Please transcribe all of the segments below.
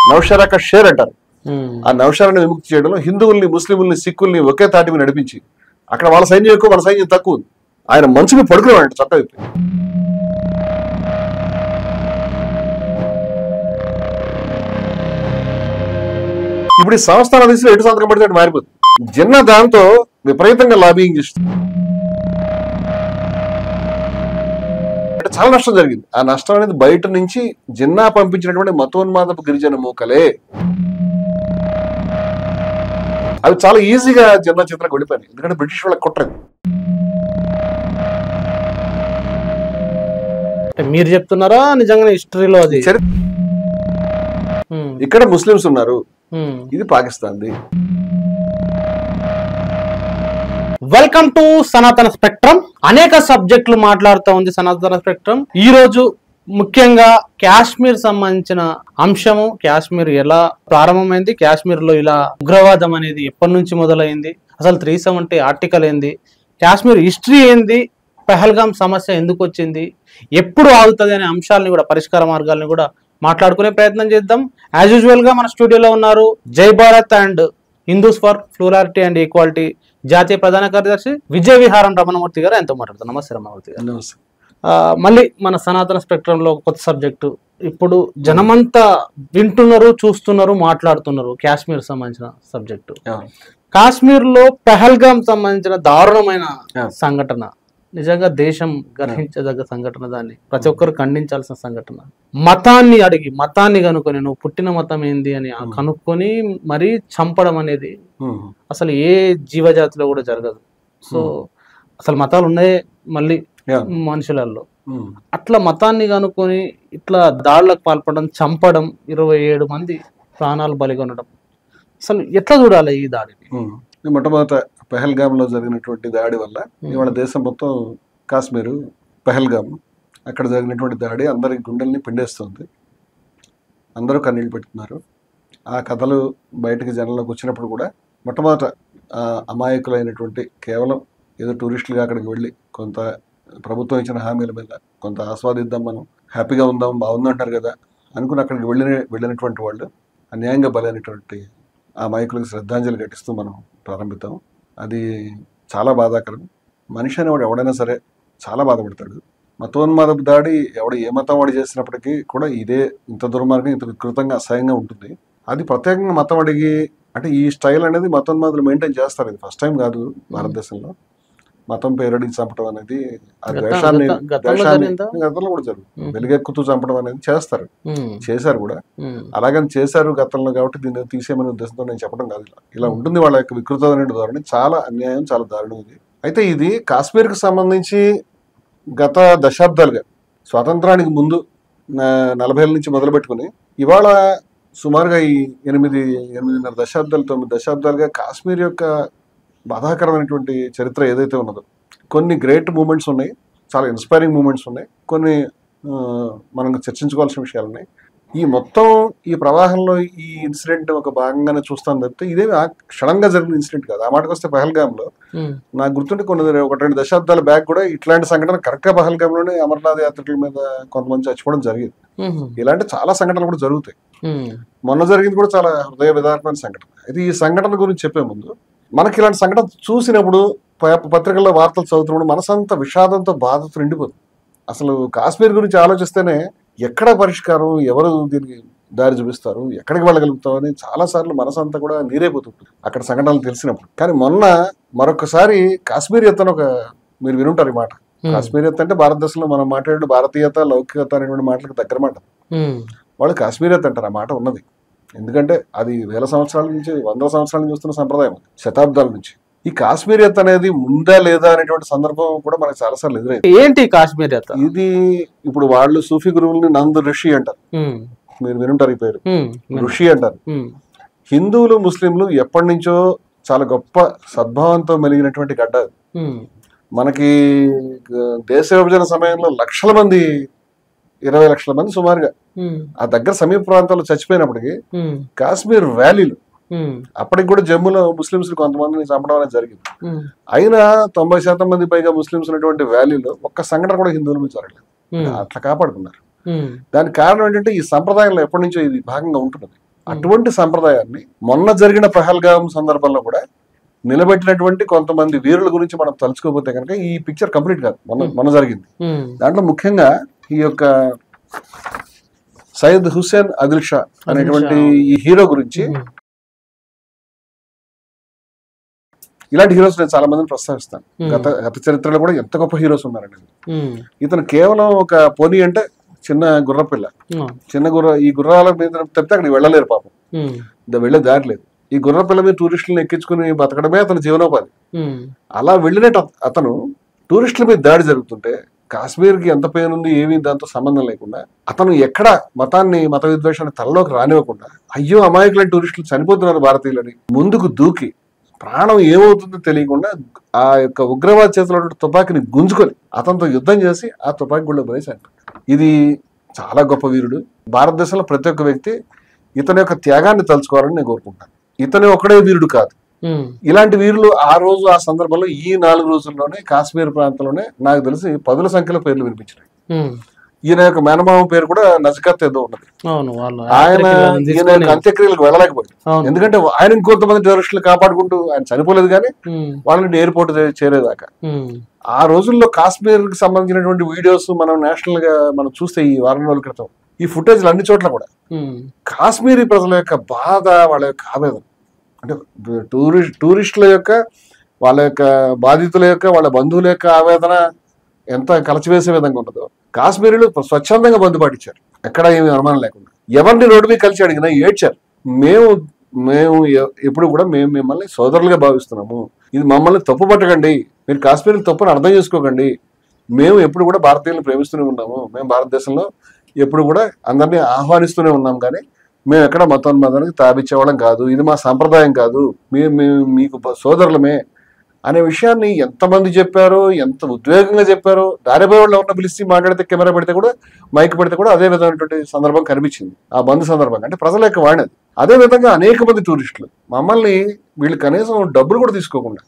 నౌషరా కా షేర్ అంటారు. ఆ నౌషరాని విముక్తి చేయడంలో హిందువుల్ని, ముస్లింల్ని, సిక్కుల్ని ఒకే తాటి మీద నడిపించి అక్కడ వాళ్ళ సైన్యం ఎక్కువ, మన సైన్యం తక్కువ. ఆయన మంచుని పడుకునేవాడు చక్క విప్పి. ఇప్పుడు ఈ సంస్థాన దిశలో ఎటు సంతకం పడితే అటు మారిపోతుంది. జిన్నా దాంతో విపరీతంగా లాబింగ్ చేస్తుంది. అంటే చాలా నష్టం జరిగింది. ఆ నష్టం అనేది బయట నుంచి జిన్నా పంపించినటువంటి మతోన్మాదపు గిరిజన మూకలే. అవి చాలా ఈజీగా జిన్నా చిత్రకు వెళ్ళిపోయాయి. ఎందుకంటే బ్రిటిష్ వాళ్ళకి కుట్రది. మీరు చెప్తున్నారా నిజంగా హిస్టరీలో అది? ఇక్కడ ముస్లిమ్స్ ఉన్నారు, ఇది పాకిస్తాన్ది. వెల్కమ్ టు సనాతన స్పెక్ట్రమ్. అనేక సబ్జెక్టులు మాట్లాడుతూ ఉంది సనాతన స్పెక్ట్రమ్. ఈ రోజు ముఖ్యంగా కాశ్మీర్ సంబంధించిన అంశము, కాశ్మీర్ ఎలా ప్రారంభమైంది, కాశ్మీర్ లో ఇలా ఉగ్రవాదం అనేది ఎప్పటి నుంచి మొదలైంది, అసలు 370 ఆర్టికల్ ఏంది, కాశ్మీర్ హిస్టరీ ఏంది, పహల్గామ్ సమస్య ఎందుకు వచ్చింది, ఎప్పుడు ఆగుతుంది అనే అంశాలని కూడా, పరిష్కార మార్గాలను కూడా మాట్లాడుకునే ప్రయత్నం చేద్దాం. యాజ్ యూజువల్ గా మన స్టూడియోలో ఉన్నారు జై Bharat and Hindus for plurality and equality జాతీయ ప్రధాన కార్యదర్శి విజయ విహారం రమణమూర్తి గారు. ఎంతో మాట్లాడుతాం. నమస్తే రమణమూర్తి గారు. మళ్ళీ మన సనాతన స్పెక్ట్రంలో కొత్త సబ్జెక్టు. ఇప్పుడు జనమంతా వింటున్నారు, చూస్తున్నారు, మాట్లాడుతున్నారు కాశ్మీర్ సంబంధించిన సబ్జెక్టు. కాశ్మీర్ లో పహల్గామ్ సంబంధించిన దారుణమైన సంఘటన, నిజంగా దేశం గర్హించదగ్గ సంఘటన, దాన్ని ప్రతి ఒక్కరు ఖండించాల్సిన సంఘటన. మతాన్ని అడిగి, మతాన్ని కనుక్కొని, నువ్వు పుట్టిన మతం ఏంది అని కనుక్కొని మరీ చంపడం అనేది అసలు ఏ జీవజాతిలో కూడా జరగదు. సో అసలు మతాలు ఉన్నాయే మళ్ళీ మనుషులలో. అట్లా మతాన్ని కనుక్కొని ఇట్లా దాడులకు పాల్పడడం, చంపడం, 27 మంది ప్రాణాలు బలిగొనడం, అసలు ఎట్లా చూడాలి ఈ దాడిని? మొట్టమొదట పహల్గామ్ లో జరిగినటువంటి దాడి వల్ల ఇవాళ దేశం మొత్తం కాశ్మీరు, పహల్గామ్ అక్కడ జరిగినటువంటి దాడి అందరి గుండెల్ని పిండేస్తుంది. అందరూ కన్నీళ్ళు పెడుతున్నారు. ఆ కథలు బయటకు జనంలోకి వచ్చినప్పుడు కూడా మొట్టమొదట అమాయకులైనటువంటి, కేవలం ఏదో టూరిస్టులుగా అక్కడికి వెళ్ళి కొంత ప్రభుత్వం ఇచ్చిన హామీల మీద కొంత ఆస్వాదిద్దాం, మనం హ్యాపీగా ఉందాం, బాగుందంటారు కదా అనుకుని అక్కడికి వెళ్ళినటువంటి వాళ్ళు అన్యాయంగా బలైనటువంటి ఆ అమాయకులకు శ్రద్ధాంజలి ఘటిస్తూ మనం ప్రారంభిద్దాం. అది చాలా బాధాకరం. మనిషి అనేవాడు ఎవడైనా సరే చాలా బాధపడతాడు. మతోన్మాదపు దాడి ఎవడు ఏ మతం వాడు చేసినప్పటికీ కూడా ఇదే ఇంత దుర్మార్గం, ఇంత వికృతంగా, అసహ్యంగా ఉంటుంది. అది ప్రత్యేకంగా మతం అడిగి, అంటే ఈ స్టైల్ అనేది మతోన్మాదులు మెయింటైన్ చేస్తారు. ఇది ఫస్ట్ టైం కాదు భారతదేశంలో. మతం పేరడికి చంపడం అనేది, ఆ ద్వేషాన్ని గతంలో కూడా జరుగుతుంది. వెలుగెక్కుతూ చంపడం అనేది చేశారు కూడా. అలాగని చేశారు గతంలో కాబట్టి దీన్ని తీసేయమనే ఉద్దేశంతో నేను చెప్పడం కాదు. ఇలా ఉంటుంది వాళ్ళ యొక్క వికృతమైన ధోరణి. చాలా అన్యాయం, చాలా దారుణం ఇది. అయితే ఇది కాశ్మీర్కి సంబంధించి గత దశాబ్దాలుగా, స్వాతంత్రానికి ముందు 40 ఏళ్ళ నుంచి మొదలు పెట్టుకుని ఇవాళ సుమారుగా ఈ 8.5 దశాబ్దాలు, 9 దశాబ్దాలుగా కాశ్మీర్ యొక్క బాధాకరమైనటువంటి చరిత్ర ఏదైతే ఉన్నదో, కొన్ని గ్రేట్ మూమెంట్స్ ఉన్నాయి, చాలా ఇన్స్పైరింగ్ మూమెంట్స్ ఉన్నాయి, కొన్ని మనం చర్చించుకోవాల్సిన విషయాలు ఉన్నాయి. ఈ మొత్తం ఈ ప్రవాహంలో ఈ ఇన్సిడెంట్ ఒక భాగంగానే చూస్తాను తప్పితే ఇదే క్షణంగా జరిగిన ఇన్సిడెంట్ కాదు. ఆ మాటకు వస్తే పహల్గామ్లో నాకు గుర్తుంటే 1-2 దశాబ్దాల బ్యాక్ కూడా ఇట్లాంటి సంఘటన కరెక్ట్గా పహల్గామ్లోనే అమర్నాథ్ యాత్రికుల మీద కొంతమంది చచ్చిపోవడం జరిగింది. ఇలాంటి చాలా సంఘటనలు కూడా జరుగుతాయి. మొన్న జరిగింది కూడా చాలా హృదయ విదారకమైన సంఘటన. అయితే ఈ సంఘటన గురించి చెప్పే ముందు, మనకి ఇలాంటి సంఘటన చూసినప్పుడు, పత్రికల్లో వార్తలు చదువుతున్నప్పుడు మనసంతా విషాదంతో, బాధతో నిండిపోతుంది. అసలు కాశ్మీర్ గురించి ఆలోచిస్తేనే ఎక్కడ పరిష్కారం, ఎవరు దీనికి దారి చూపిస్తారు, ఎక్కడికి వెళ్ళగలుగుతాం అని చాలాసార్లు మనసంతా కూడా నీరైపోతుంది అక్కడ సంఘటనలు తెలిసినప్పుడు. కానీ మొన్న మరొకసారి కాశ్మీరియత మీరు వినుంటారు ఈ మాట. కాశ్మీరియత అంటే భారతదేశంలో మనం మాట్లాడే భారతీయత, లౌకికత అనేటువంటి మాటలకు దగ్గర మాట. వాళ్ళు కాశ్మీరియత అంటారు. ఆ మాట ఉన్నది. ఎందుకంటే అది 1000 సంవత్సరాల నుంచి, 100 సంవత్సరాల నుంచి వస్తున్న సంప్రదాయం, శతాబ్దాల నుంచి. ఈ కాశ్మీరియత అనేది ఉందా లేదా అనేటువంటి సందర్భం కూడా మనకు చాలాసార్లు ఎదురైంది. ఏంటి కాశ్మీరియత? ఇది ఇప్పుడు వాళ్ళు సూఫీ గురువుల్ని నంద్ ఋషి అంటారు. మీరు వినుంటారు ఈ పేరు, ఋషి అంటారు. హిందువులు, ముస్లింలు ఎప్పటి నుంచో చాలా గొప్ప సద్భావంతో మెలిగినటువంటి గడ్డ. మనకి దేశ విభజన సమయంలో లక్షల మంది, 20 లక్షల మంది సుమారుగా ఆ దగ్గర సమీప ప్రాంతాల్లో చచ్చిపోయినప్పటికీ కాశ్మీర్ వ్యాలీలు, అప్పటికి కూడా జమ్మూలో ముస్లింస్ కొంతమందిని చంపడం అనేది జరిగింది. అయినా 90% మంది పైగా ముస్లింస్ ఉన్నటువంటి వ్యాలీలో ఒక్క సంఘటన కూడా హిందువుల మీద జరగలేదు. అట్లా కాపాడుకున్నారు. దానికి కారణం ఏంటంటే ఈ సంప్రదాయంలో ఎప్పటి నుంచో ఇది భాగంగా ఉంటున్నది. అటువంటి సంప్రదాయాన్ని మొన్న జరిగిన పహల్గాం సందర్భంలో కూడా నిలబెట్టినటువంటి కొంతమంది వీరుల గురించి మనం తలుచుకోకపోతే కనుక ఈ పిక్చర్ కంప్లీట్ కాదు. మొన్న జరిగింది దాంట్లో ముఖ్యంగా ఈ యొక్క సయ్యద్ హుస్సేన్ ఆదిల్ షా అనేటువంటి ఈ హీరో గురించి, ఇలాంటి హీరోస్ నేను చాలా మందిని ప్రస్తావిస్తాను. గత చరిత్రలో కూడా ఎంత గొప్ప హీరోస్ ఉన్నారండి. ఇతను కేవలం ఒక పోనీ అంటే చిన్న గుర్రపిల్ల, ఈ గుర్రాల మీద తప్పితే అక్కడికి వెళ్ళలేరు పాపం, వెళ్ళే దారి లేదు. ఈ గుర్రపిల్ల మీద టూరిస్టులను ఎక్కించుకుని బతకడమే అతని జీవనోపాధి. అలా వెళ్ళినట్టు అతను టూరిస్టుల మీద దాడి జరుగుతుంటే కాశ్మీర్కి ఎంత పెయిన్ ఉంది ఏమీ దాంతో సంబంధం లేకుండా అతను ఎక్కడ మత విద్వేషాన్ని తలలోకి రానివ్వకుండా, అయ్యో అమాయకులైన టూరిస్టులు చనిపోతున్నారు భారతీయులని ముందుకు దూకి ప్రాణం ఏమవుతుందో తెలియకుండా ఆ యొక్క ఉగ్రవాద చేతిలో తుపాకీని గుంజుకొని అతనితో యుద్ధం చేసి ఆ తుపాకీ గుళ్ళో పడేసి అంటారు. ఇది చాలా గొప్ప వీరుడు. భారతదేశంలో ప్రతి ఒక్క వ్యక్తి ఇతని యొక్క త్యాగాన్ని తలుచుకోవాలని నేను కోరుకుంటాను. ఇతని ఒక్కడే వీరుడు కాదు, ఇలాంటి వీరులు ఆ సందర్భంలో ఈ 4 రోజుల్లోనే కాశ్మీర్ ప్రాంతంలోనే నాకు తెలిసి 10ల సంఖ్యలో పేర్లు వినిపించినాయి. ఈయన యొక్క మేనమామ పేరు కూడా నజకత్ ఏదో ఉన్నది. ఈయన యొక్క అంత్యక్రియలకు వెళ్ళలేకపోయాడు. ఎందుకంటే ఆయన ఇంకొంతమంది టెర్రరిస్టులు కాపాడుకుంటూ ఆయన చనిపోలేదు కానీ వాళ్ళని ఎయిర్పోర్ట్ చేరేదాకా. ఆ రోజుల్లో కాశ్మీర్ కి సంబంధించినటువంటి వీడియోస్ మనం నేషనల్ గా మనం చూస్తే ఈ వారం రోజుల క్రితం ఈ ఫుటేజ్లు అన్ని చోట్ల కూడా కాశ్మీరీ ప్రజల యొక్క బాధ, వాళ్ళ యొక్క ఆవేదన, అంటే టూరిస్టుల యొక్క, వాళ్ళ యొక్క బాధితుల యొక్క, వాళ్ళ బంధువుల యొక్క ఆవేదన ఎంత కలచివేసే విధంగా ఉన్నదో కాశ్మీరీలు స్వచ్ఛందంగా బంధుపాటించారు. ఎక్కడ ఏమి అనుమానం లేకుండా ఎవరిని రోడ్డు మీద కలిసి అడిగినా ఏడ్చారు. మేము ఎప్పుడు కూడా మేము మిమ్మల్ని సోదరులుగా భావిస్తున్నాము, ఇది మమ్మల్ని తప్పు పట్టకండి, మీరు కాశ్మీర్ తప్పుని అర్థం చేసుకోకండి, మేము ఎప్పుడు కూడా భారతీయులను ప్రేమిస్తూనే ఉన్నాము, మేము భారతదేశంలో ఎప్పుడు కూడా అందరినీ ఆహ్వానిస్తూనే ఉన్నాం, కానీ మేము ఎక్కడ మతోన్మాదానికి తాబిచ్చేవాళ్ళం కాదు, ఇది మా సంప్రదాయం కాదు, మేము మీకు సోదరులమే అనే విషయాన్ని ఎంతమంది చెప్పారో, ఎంత ఉద్వేగంగా చెప్పారో. దారిపోయే వాళ్ళు ఎవరిని పిలిచి మాట్లాడితే, కెమెరా పెడితే కూడా, మైక్ పెడితే కూడా అదే విధమైనటువంటి సందర్భం కనిపించింది ఆ బంద్ సందర్భంగా. అంటే ప్రజల యొక్క వాడినది. అదే విధంగా అనేక మంది టూరిస్టులు మమ్మల్ని వీళ్ళు కనీసం డబ్బులు కూడా తీసుకోకుండా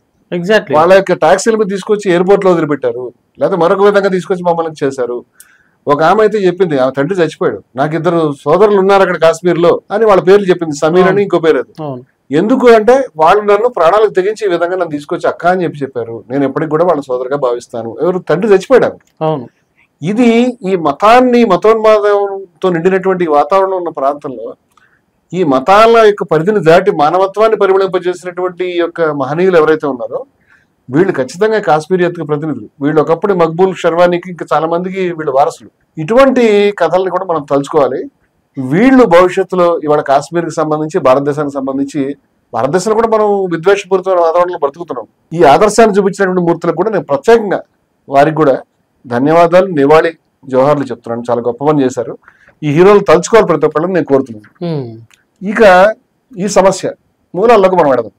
వాళ్ళ యొక్క ట్యాక్సీల మీద తీసుకొచ్చి ఎయిర్పోర్ట్ లో వదిలిపెట్టారు, లేకపోతే మరొక విధంగా తీసుకొచ్చి మమ్మల్ని చేశారు. ఒక ఆమె అయితే చెప్పింది, ఆ తండ్రి చచ్చిపోయాడు, నాకు 2 సోదరులు ఉన్నారు అక్కడ కాశ్మీర్ లో అని వాళ్ళ పేర్లు చెప్పింది. సమీర్ అని ఇంకో పేరు. ఎందుకు అంటే వాళ్ళు నన్ను ప్రాణాలకు తెగించి ఈ విధంగా నన్ను తీసుకొచ్చి అక్క అని చెప్పారు, నేను ఎప్పటికి కూడా వాళ్ళ సోదరుగా భావిస్తాను. ఎవరు తండ్రి చచ్చిపోయాడు. ఇది ఈ మతోన్మాదంతో నిండినటువంటి వాతావరణం ఉన్న ప్రాంతంలో ఈ మతాల యొక్క పరిధిని దాటి మానవత్వాన్ని పరిమళింపజేసినటువంటి ఈ యొక్క మహనీయులు ఎవరైతే ఉన్నారో వీళ్ళు ఖచ్చితంగా కాశ్మీరియత్కు ప్రతినిధులు. వీళ్ళు ఒకప్పుడు మక్బూల్ షర్వానీకి ఇంకా చాలా మందికి వీళ్ళు వారసులు. ఇటువంటి కథల్ని కూడా మనం తలుచుకోవాలి. వీళ్ళు భవిష్యత్తులో ఇవాళ కాశ్మీర్కి సంబంధించి, భారతదేశానికి సంబంధించి, భారతదేశంలో కూడా మనం విద్వేషపూరితమైన వాతావరణంలో బ్రతుకుతున్నాం. ఈ ఆదర్శాన్ని చూపించినటువంటి మూర్తులకు కూడా నేను ప్రత్యేకంగా వారికి కూడా ధన్యవాదాలు, నివాళి జోహార్లు చెప్తున్నాను. చాలా గొప్ప పని చేశారు. ఈ హీరోలు తలుచుకోవాలి ప్రతి ఒక్కళ్ళని నేను కోరుతున్నాను. ఇక ఈ సమస్య మూలాల్లోకి మనం పెడదాం.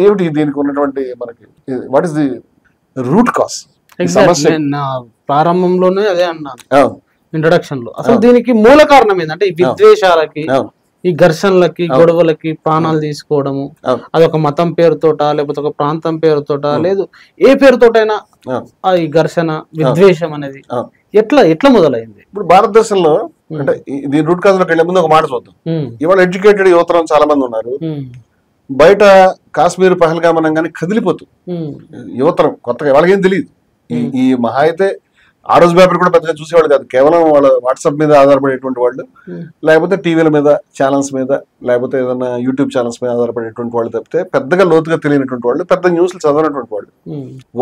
ఏమిటి దీనికి ఉన్నటువంటి మనకి what is the root cause? ప్రారంభంలోనే అదే అన్నాను ఇంట్రొడక్షన్ లో. అసలు దీనికి మూల కారణం ఏంటంటే ఈ విద్వేషాలకి, ఈ ఘర్షణలకి, గొడవలకి ప్రాణాలు తీసుకోవడము, అదొక మతం పేరుతోట, లేకపోతే ఒక ప్రాంతం పేరుతోట, లేదు ఏ పేరుతోటైనా ఈ ఘర్షణ, విద్వేషం అనేది ఎట్లా మొదలైంది? ఇప్పుడు భారతదేశంలో అంటే దీని రూట్ కాజ్ లోకి వెళ్లే ముందు ఒక మాట చూద్దాం. ఇవాళ ఎడ్యుకేటెడ్ యువతరం చాలా మంది ఉన్నారు. బయట కాశ్మీర్ పహల్గాం అనగానే కదిలిపోతుంది యువతరం. కొత్తగా వాళ్ళకేం తెలియదు. ఈ మహా అయితే ఆ రోజు పేపర్ కూడా పెద్దగా చూసేవాళ్ళు కాదు. కేవలం వాళ్ళ వాట్సాప్ మీద ఆధారపడేటువంటి వాళ్ళు, లేకపోతే టీవీల మీద ఛానల్స్ మీద, లేకపోతే ఏదైనా యూట్యూబ్ ఛానల్స్ మీద ఆధారపడేటువంటి వాళ్ళు తప్పితే పెద్దగా లోతుగా తెలియనటువంటి వాళ్ళు, పెద్ద న్యూస్లు చదవనటువంటి వాళ్ళు.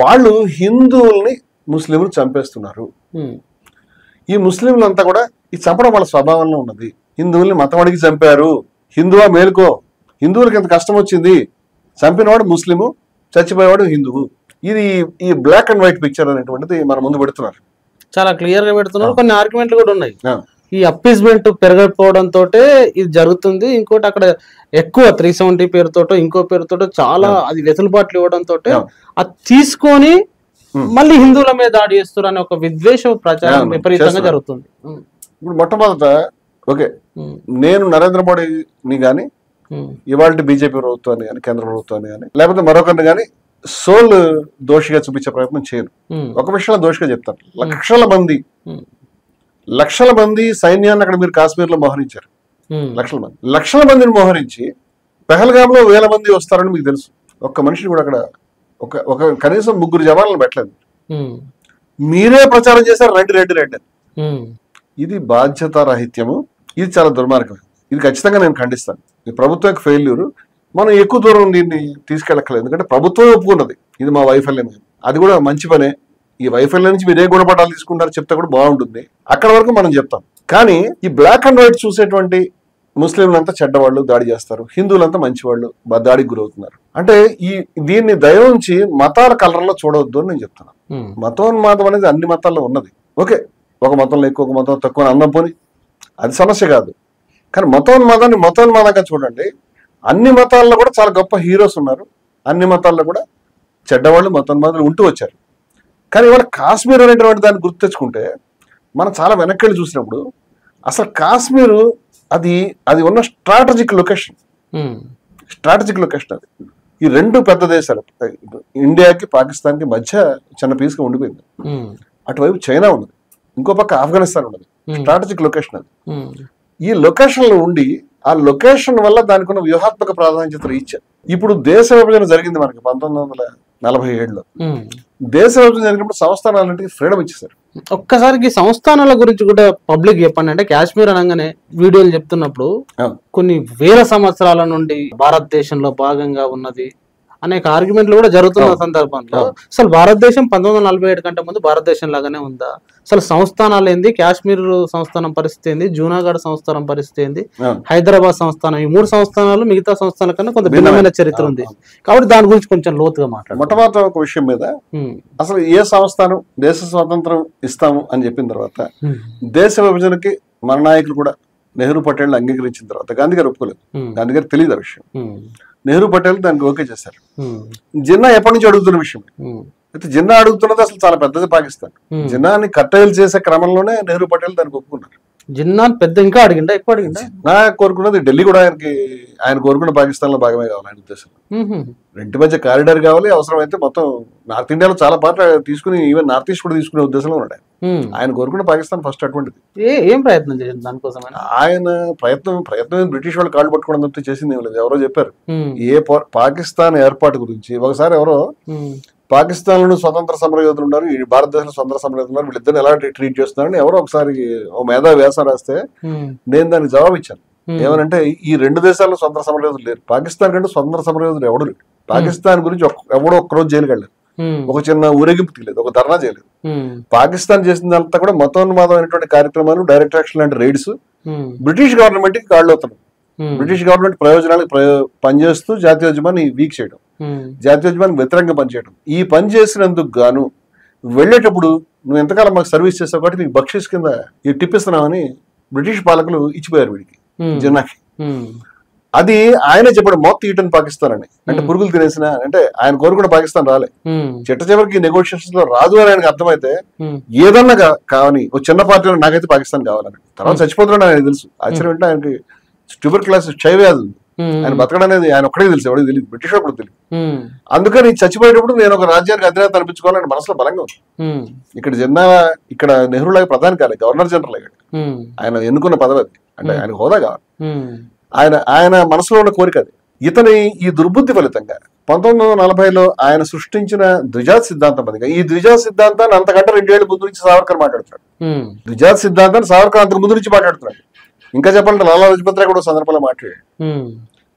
వాళ్ళు హిందువుల్ని ముస్లింలు చంపేస్తున్నారు. ఈ ముస్లింలంతా కూడా ఈ చంపడం వాళ్ళ స్వభావంలో ఉన్నది. హిందువుల్ని మతం అడిగి చంపారు, హిందువా మేలుకో, హిందువులకి ఎంత కష్టం వచ్చింది, చంపినవాడు ముస్లిము, చచ్చిపోయేవాడు హిందువు. ఇది ఈ బ్లాక్ అండ్ వైట్ పిక్చర్ అనేటువంటిది మన ముందు పెడుతున్నారు, చాలా క్లియర్ గా పెడుతున్నారు. కొన్ని ఆర్గ్యుమెంట్లు కూడా ఉన్నాయి. ఈ అప్పీస్మెంట్ పెరగకపోవడంతో ఇది జరుగుతుంది. ఇంకోటి అక్కడ ఎక్కువ 370 పేరుతోటో ఇంకో పేరుతోటో చాలా అది వెసులుబాట్లు ఇవ్వడంతో అది తీసుకొని మళ్ళీ హిందువుల మీద దాడి చేస్తారు అనే ఒక విద్వేష ప్రచారం విపరీతంగా జరుగుతుంది. ఇప్పుడు మొట్టమొదట ఓకే, నేను నరేంద్ర మోడీని గాని, ఇవాళ బీజేపీ ప్రభుత్వాన్ని కానీ, కేంద్ర ప్రభుత్వాన్ని కానీ, లేకపోతే మరొకరిని కానీ సోల్ దోషిగా చూపించే ప్రయత్నం చేయను. ఒక విషయంలో దోషిగా చెప్తాను. లక్షల మంది సైన్యాన్ని అక్కడ మీరు కాశ్మీర్ లో మోహరించారు. లక్షల మందిని మోహరించి పెహల్గాంలో 1000 మంది వస్తారని మీకు తెలుసు. ఒక్క మనిషిని కూడా అక్కడ ఒక కనీసం 3 జవాన్లను పెట్టలేదు. మీరే ప్రచారం చేశారు రెడ్డి. ఇది బాధ్యత రాహిత్యము, ఇది చాలా దుర్మార్గం. ఇది ఖచ్చితంగా నేను ఖండిస్తాను. ఈ ప్రభుత్వం యొక్క ఫెయిల్యూర్. మనం ఎక్కువ దూరం దీన్ని తీసుకెళ్ళక్కలేదు, ఎందుకంటే ప్రభుత్వం ఒప్పుకున్నది ఇది మా వైఫల్యం. అది కూడా మంచి పనే. ఈ వైఫల్యం నుంచి మీరు ఏ గుణపాఠాలు తీసుకుంటారో చెప్తే కూడా బాగుంటుంది. అక్కడ వరకు మనం చెప్తాం. కానీ ఈ బ్లాక్ అండ్ వైట్ చూసేటువంటి ముస్లింలంతా చెడ్డవాళ్ళు, దాడి చేస్తారు. హిందువులంతా మంచివాళ్ళు, దాడికి గురవుతున్నారు. అంటే దీన్ని దయ ఉంచి మతాల కలర్లో చూడవద్దు అని నేను చెప్తాను. మతోన్మాదం అనేది అన్ని మతాల్లో ఉన్నది. ఓకే, ఒక మతంలో ఎక్కువ, ఒక మతం తక్కువ అన్నం పోని, అది సమస్య కాదు. కానీ మతోన్మాదంగా చూడండి. అన్ని మతాల్లో కూడా చాలా గొప్ప హీరోస్ ఉన్నారు. అన్ని మతాల్లో కూడా చెడ్డవాళ్ళు, మతోన్మాదాలు ఉంటూ వచ్చారు. కానీ ఇవాళ కాశ్మీర్ అనేటువంటి దాన్ని గుర్తు తెచ్చుకుంటే మనం చాలా వెనక్కి చూసినప్పుడు అసలు కాశ్మీరు అది ఉన్న స్ట్రాటజిక్ లొకేషన్ అది. ఈ 2 పెద్ద దేశాలు, ఇండియాకి పాకిస్తాన్కి మధ్య చిన్న పీస్గా ఉండిపోయింది. అటువైపు చైనా ఉన్నది, ఇంకో పక్క ఆఫ్ఘనిస్తాన్ ఉన్నది. స్ట్రాటజిక్ లొకేషన్ అది. ఈ లొకేషన్ లో ఉండి ఆ లొకేషన్ వల్ల దానికి ఉన్న వ్యూహాత్మక ప్రాధాన్యత ఇచ్చారు. ఇప్పుడు దేశ విభజన జరిగింది మనకి 1947లో. దేశ విభజన జరిగినప్పుడు సంస్థానాలంటే ఫ్రీడమ్ ఇచ్చేసారు. ఒక్కసారికి సంస్థానాల గురించి కూడా పబ్లిక్ చెప్పండి. అంటే కాశ్మీర్ అనగానే వీడియోలు చెప్తున్నప్పుడు కొన్ని వేల సంవత్సరాల నుండి భారతదేశంలో భాగంగా ఉన్నది అనేక ఆర్గ్యుమెంట్లు కూడా జరుగుతున్న సందర్భంలో అసలు భారతదేశం 1947 కంటే ముందు భారతదేశం లాగానే ఉందా? అసలు సంస్థానాలు ఏంది? కాశ్మీర్ సంస్థానం పరిస్థితి ఏంది? జూనాగఢ్ సంస్థానం పరిస్థితి ఏంది? హైదరాబాద్ సంస్థానం, ఈ 3 సంస్థానాలు మిగతా సంస్థానాల కన్నా కొంత భిన్నమైన చరిత్ర ఉంది. కాబట్టి దాని గురించి కొంచెం లోతుగా మాట్లాడారు. మొట్టమొదటి ఒక విషయం మీద అసలు ఏ సంస్థానం దేశ స్వాతంత్రం ఇస్తాము అని చెప్పిన తర్వాత దేశ విభజనకి మన నాయకులు కూడా నెహ్రూ పటేల్ అంగీకరించిన తర్వాత గాంధీ గారు ఒప్పుకోలేదు. గాంధీ గారు తెలియదు ఆ విషయం. నెహ్రూ పటేల్ దానికి ఓకే చేశారు. జిన్నా ఎప్పటి నుంచి అడుగుతున్న విషయం. అయితే జిన్నా అడుగుతున్నది అసలు చాలా పెద్దది పాకిస్తాన్. జిన్నాని కట్టేలు చేసే క్రమంలోనే నెహ్రూ పటేల్ దానికి ఒప్పుకున్నారు. జిన్నా పెద్ద ఇంకా అడిగిందా, ఎక్కువ అడిగిందా? జిన్నా కోరుకున్నది ఢిల్లీ కూడా ఆయన కోరుకున్న పాకిస్తాన్ లో భాగమే కావాలి ఆయన ఉద్దేశం. రెంటి మధ్య కారిడార్ కావాలి, అవసరమైతే మొత్తం నార్త్ ఇండియాలో చాలా పార్ట్ తీసుకుని ఈవెన్ నార్త్ ఈస్ట్ కూడా తీసుకునే ఉద్దేశంలో ఉన్నాడు ఆయన కోరుకున్న పాకిస్తాన్ ఫస్ట్ అటువంటిది. ఏం ప్రయత్నం చేసింది దానికోసం? ఆయన ప్రయత్నం బ్రిటిష్ వాళ్ళు కాళ్ళు పట్టుకోవడం తప్పితే చేసింది ఏం లేదు. ఎవరో చెప్పారు పాకిస్తాన్ ఏర్పాటు గురించి. ఒకసారి ఎవరో పాకిస్తాన్ లో స్వతంత్ర సమరయోధులు ఉన్నారు, ఈ భారతదేశంలో స్వతంత్ర సమరయోధులు ఉన్నారు, వీళ్ళిద్దరిని ఎలా ట్రీట్ చేస్తున్నారని ఎవరో ఒకసారి ఓ మేధా వ్యాసం రాస్తే నేను దానికి జవాబు ఇచ్చాను. ఏమనంటే ఈ 2 దేశాల్లో స్వతంత్ర సమరయోధులు లేరు. పాకిస్తాన్ కంటే స్వతంత్ర సమరయోధులు ఎవడు లేరు. పాకిస్తాన్ గురించి ఎవడో ఒక్కరోజు జైలుకి వెళ్ళలేదు, ఒక చిన్న ఊరేగింపు తీయలేదు, ఒక ధర్నా చేయలేదు. పాకిస్తాన్ చేసిందంతా కూడా మతోన్మాదమైనటువంటి కార్యక్రమాలు, డైరెక్ట్ యాక్షన్ లాంటి రైడ్స్, బ్రిటిష్ గవర్నమెంట్ కి కాళ్ళు అవుతున్నాయి. బ్రిటిష్ గవర్నమెంట్ ప్రయోజనాలకు పనిచేస్తూ జాతీయోద్యమాన్ని వీక్ చేయడం, జాతీయోద్యమానికి వ్యతిరేకంగా పనిచేయడం. ఈ పని చేసినందుకు గాను వెళ్ళేటప్పుడు నువ్వు ఎంతకాలం మాకు సర్వీస్ చేసావు కాబట్టి నీకు బక్షీస్ కింద ఈ టిప్ ఇస్తున్నామని బ్రిటిష్ పాలకులు ఇచ్చిపోయారు వీడికి, జిన్నాకి. అది ఆయనే చెప్పాడు మౌత్ ఈటన్ పాకిస్తాన్ అని. అంటే పురుగులు తినేసిన, అంటే ఆయన కోరుకున్న పాకిస్తాన్ రాలే. చిట్ట చివరికి నెగోషియేషన్స్ లో రాదు అని ఆయనకు అర్థమైతే ఏదన్నా కావని ఒక చిన్న పార్టీలో నాకైతే పాకిస్తాన్ కావాలని. తర్వాత చచ్చిపోతున్నాడు ఆయన తెలుసు. ఆశ్చర్యం అంటే ఆయనకి ట్యూబర్క్యులోసిస్ క్షయవ్యాధి ఉంది. ఆయన బతకడం అనేది ఆయన ఒక్కడే తెలుసు, ఎవరికి తెలియదు, బ్రిటిష్ కూడా తెలియదు. అందుకని చచ్చిపోయేటప్పుడు నేను ఒక రాజ్యానికి అధినేత అనిపించుకోవాలని మనసులో బలంగా ఉంది. ఇక్కడ నెహ్రూ లాగా ప్రధాని కాలేదు, గవర్నర్ జనరల్ అయ్యాడు. ఆయన ఎన్నుకున్న పదవి అది, అంటే ఆయన హోదా కావాలి. ఆయన మనసులో ఉన్న కోరిక అది. ఇతని ఈ దుర్బుద్ధి ఫలితంగా 1940లో ఆయన సృష్టించిన ద్విజాత్ సిద్ధాంతం పదిగా, ఈ ద్విజాత్ సిద్ధాంతాన్ని అంతకంటే 2 ఏళ్ల ముందు నుంచి సావర్కర్ మాట్లాడుతున్నాడు. ద్విజాత్ సిద్ధాంతాన్ని సావర్కర్ అంతకు ముందు నుంచి మాట్లాడుతున్నాడు. ఇంకా చెప్పాలంటే లాలా లజపత్ రాయ్ కూడా సందర్భంలో మాట్లాడాడు.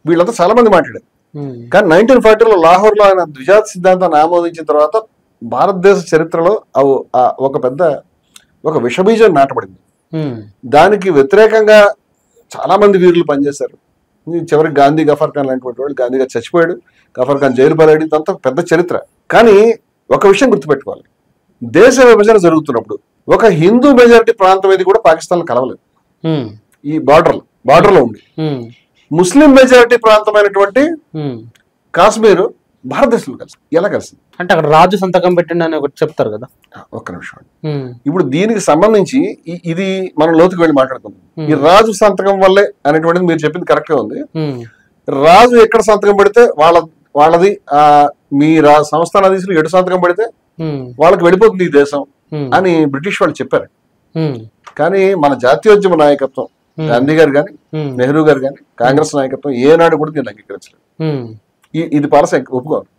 వీళ్ళంతా చాలా మంది మాట్లాడారు. కానీ 1940లో లాహోర్లో ఆయన ద్విజాత్ సిద్ధాంతాన్ని ఆమోదించిన తర్వాత భారతదేశ చరిత్రలో ఒక విషబీజం నాటబడింది. దానికి వ్యతిరేకంగా చాలా మంది వీరులు పనిచేశారు. చివరికి గాంధీ, గఫర్ ఖాన్ లాంటి వాళ్ళు. గాంధీ గారు చచ్చిపోయాడు, గఫర్ ఖాన్ జైలు పాలయ్యాడు. ఇదంతా పెద్ద చరిత్ర. కానీ ఒక విషయం గుర్తుపెట్టుకోవాలి, దేశ విభజన జరుగుతున్నప్పుడు ఒక హిందూ మెజారిటీ ప్రాంతం ఏది కూడా పాకిస్తాన్ కలవలేదు. ఈ బార్డర్ లో ఉంది. ముస్లిం మెజారిటీ ప్రాంతమైనటువంటి కాశ్మీర్ భారతదేశంలో కలిసి ఎలా కలిసింది అంటే అక్కడ రాజు సంతకం పెట్టండి అని ఒకటి చెప్తారు కదా. ఒక్క నిమిషం. ఇప్పుడు దీనికి సంబంధించి ఇది మనం లోతుకు వెళ్ళి మాట్లాడుకుందాం. ఈ రాజు సంతకం వల్లే అనేటువంటిది మీరు చెప్పింది కరెక్ట్ గా ఉంది. రాజు ఎక్కడ సంతకం పెడితే వాళ్ళది మీ సంస్థానాధీశులు ఎటు సంతకం పెడితే వాళ్ళకి వెళ్ళిపోతుంది ఈ దేశం అని బ్రిటిష్ వాళ్ళు చెప్పారు. కానీ మన జాతీయోద్యమ నాయకత్వం గాంధీ గారు కానీ నెహ్రూ గారు కానీ కాంగ్రెస్ నాయకత్వం ఏనాడు కూడా దీన్ని అంగీకరించలేదు. ఇది పాలసీ ఒప్పుకోవాలి.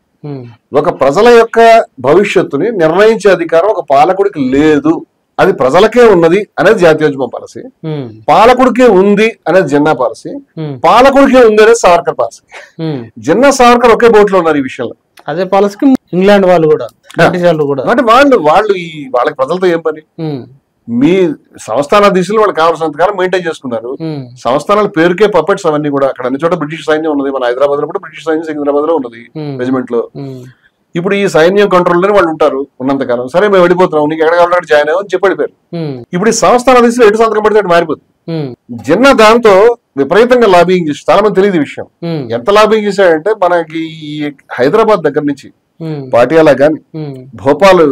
ఒక ప్రజల యొక్క భవిష్యత్తుని నిర్ణయించే అధికారం ఒక పాలకుడికి లేదు, అది ప్రజలకే ఉన్నది అనేది జాతీయోద్యమం పాలసీ. పాలకుడికే ఉంది అనేది జిన్నా పాలసీ. పాలకుడికే ఉంది అనేది సావర్కర్ పాలసీ. జిన్నా సావర్కర్ ఒకే బోట్ లో ఉన్నారు ఈ విషయంలో. అదే పాలసీకి ఇంగ్లాండ్ వాళ్ళు కూడా అంటే వాళ్ళకి ప్రజలతో ఏం పని? మీ సంస్థానాధీశులు వాళ్ళకి కావాల్సినంత కాలం మెయింటైన్ చేసుకున్నారు. సంస్థానాల పేరుకే పప్పెట్స్ అవన్నీ కూడా. అక్కడ అన్ని చోట బ్రిటిష్ సైన్యం ఉన్నది. మన హైదరాబాద్ లో కూడా బ్రిటిష్ సైన్యం సికింద్రాబాద్ లో ఉన్నది రెజిమెంట్ లో. ఇప్పుడు ఈ సైన్యం కంట్రోల్లోనే వాళ్ళు ఉంటారు ఉన్నంత కాలం. సరే మేము వెళ్ళిపోతున్నాం, నీకు ఎక్కడ కావాలంటే జాయిన్ అయ్యావు అని చెప్పి వెళ్ళిపోయారు. ఇప్పుడు ఈ సంస్థానాధీశులు ఎటు సంతకం పడితే మారిపోతుంది. జిన్నా దాంతో విపరీతంగా లాబింగ్ చేసి, చాలా మంది తెలియదు విషయం. ఎంత లాబింగ్ చేశాడంటే మనకి ఈ హైదరాబాద్ దగ్గర నుంచి పాటియాలా గాని, భోపాల్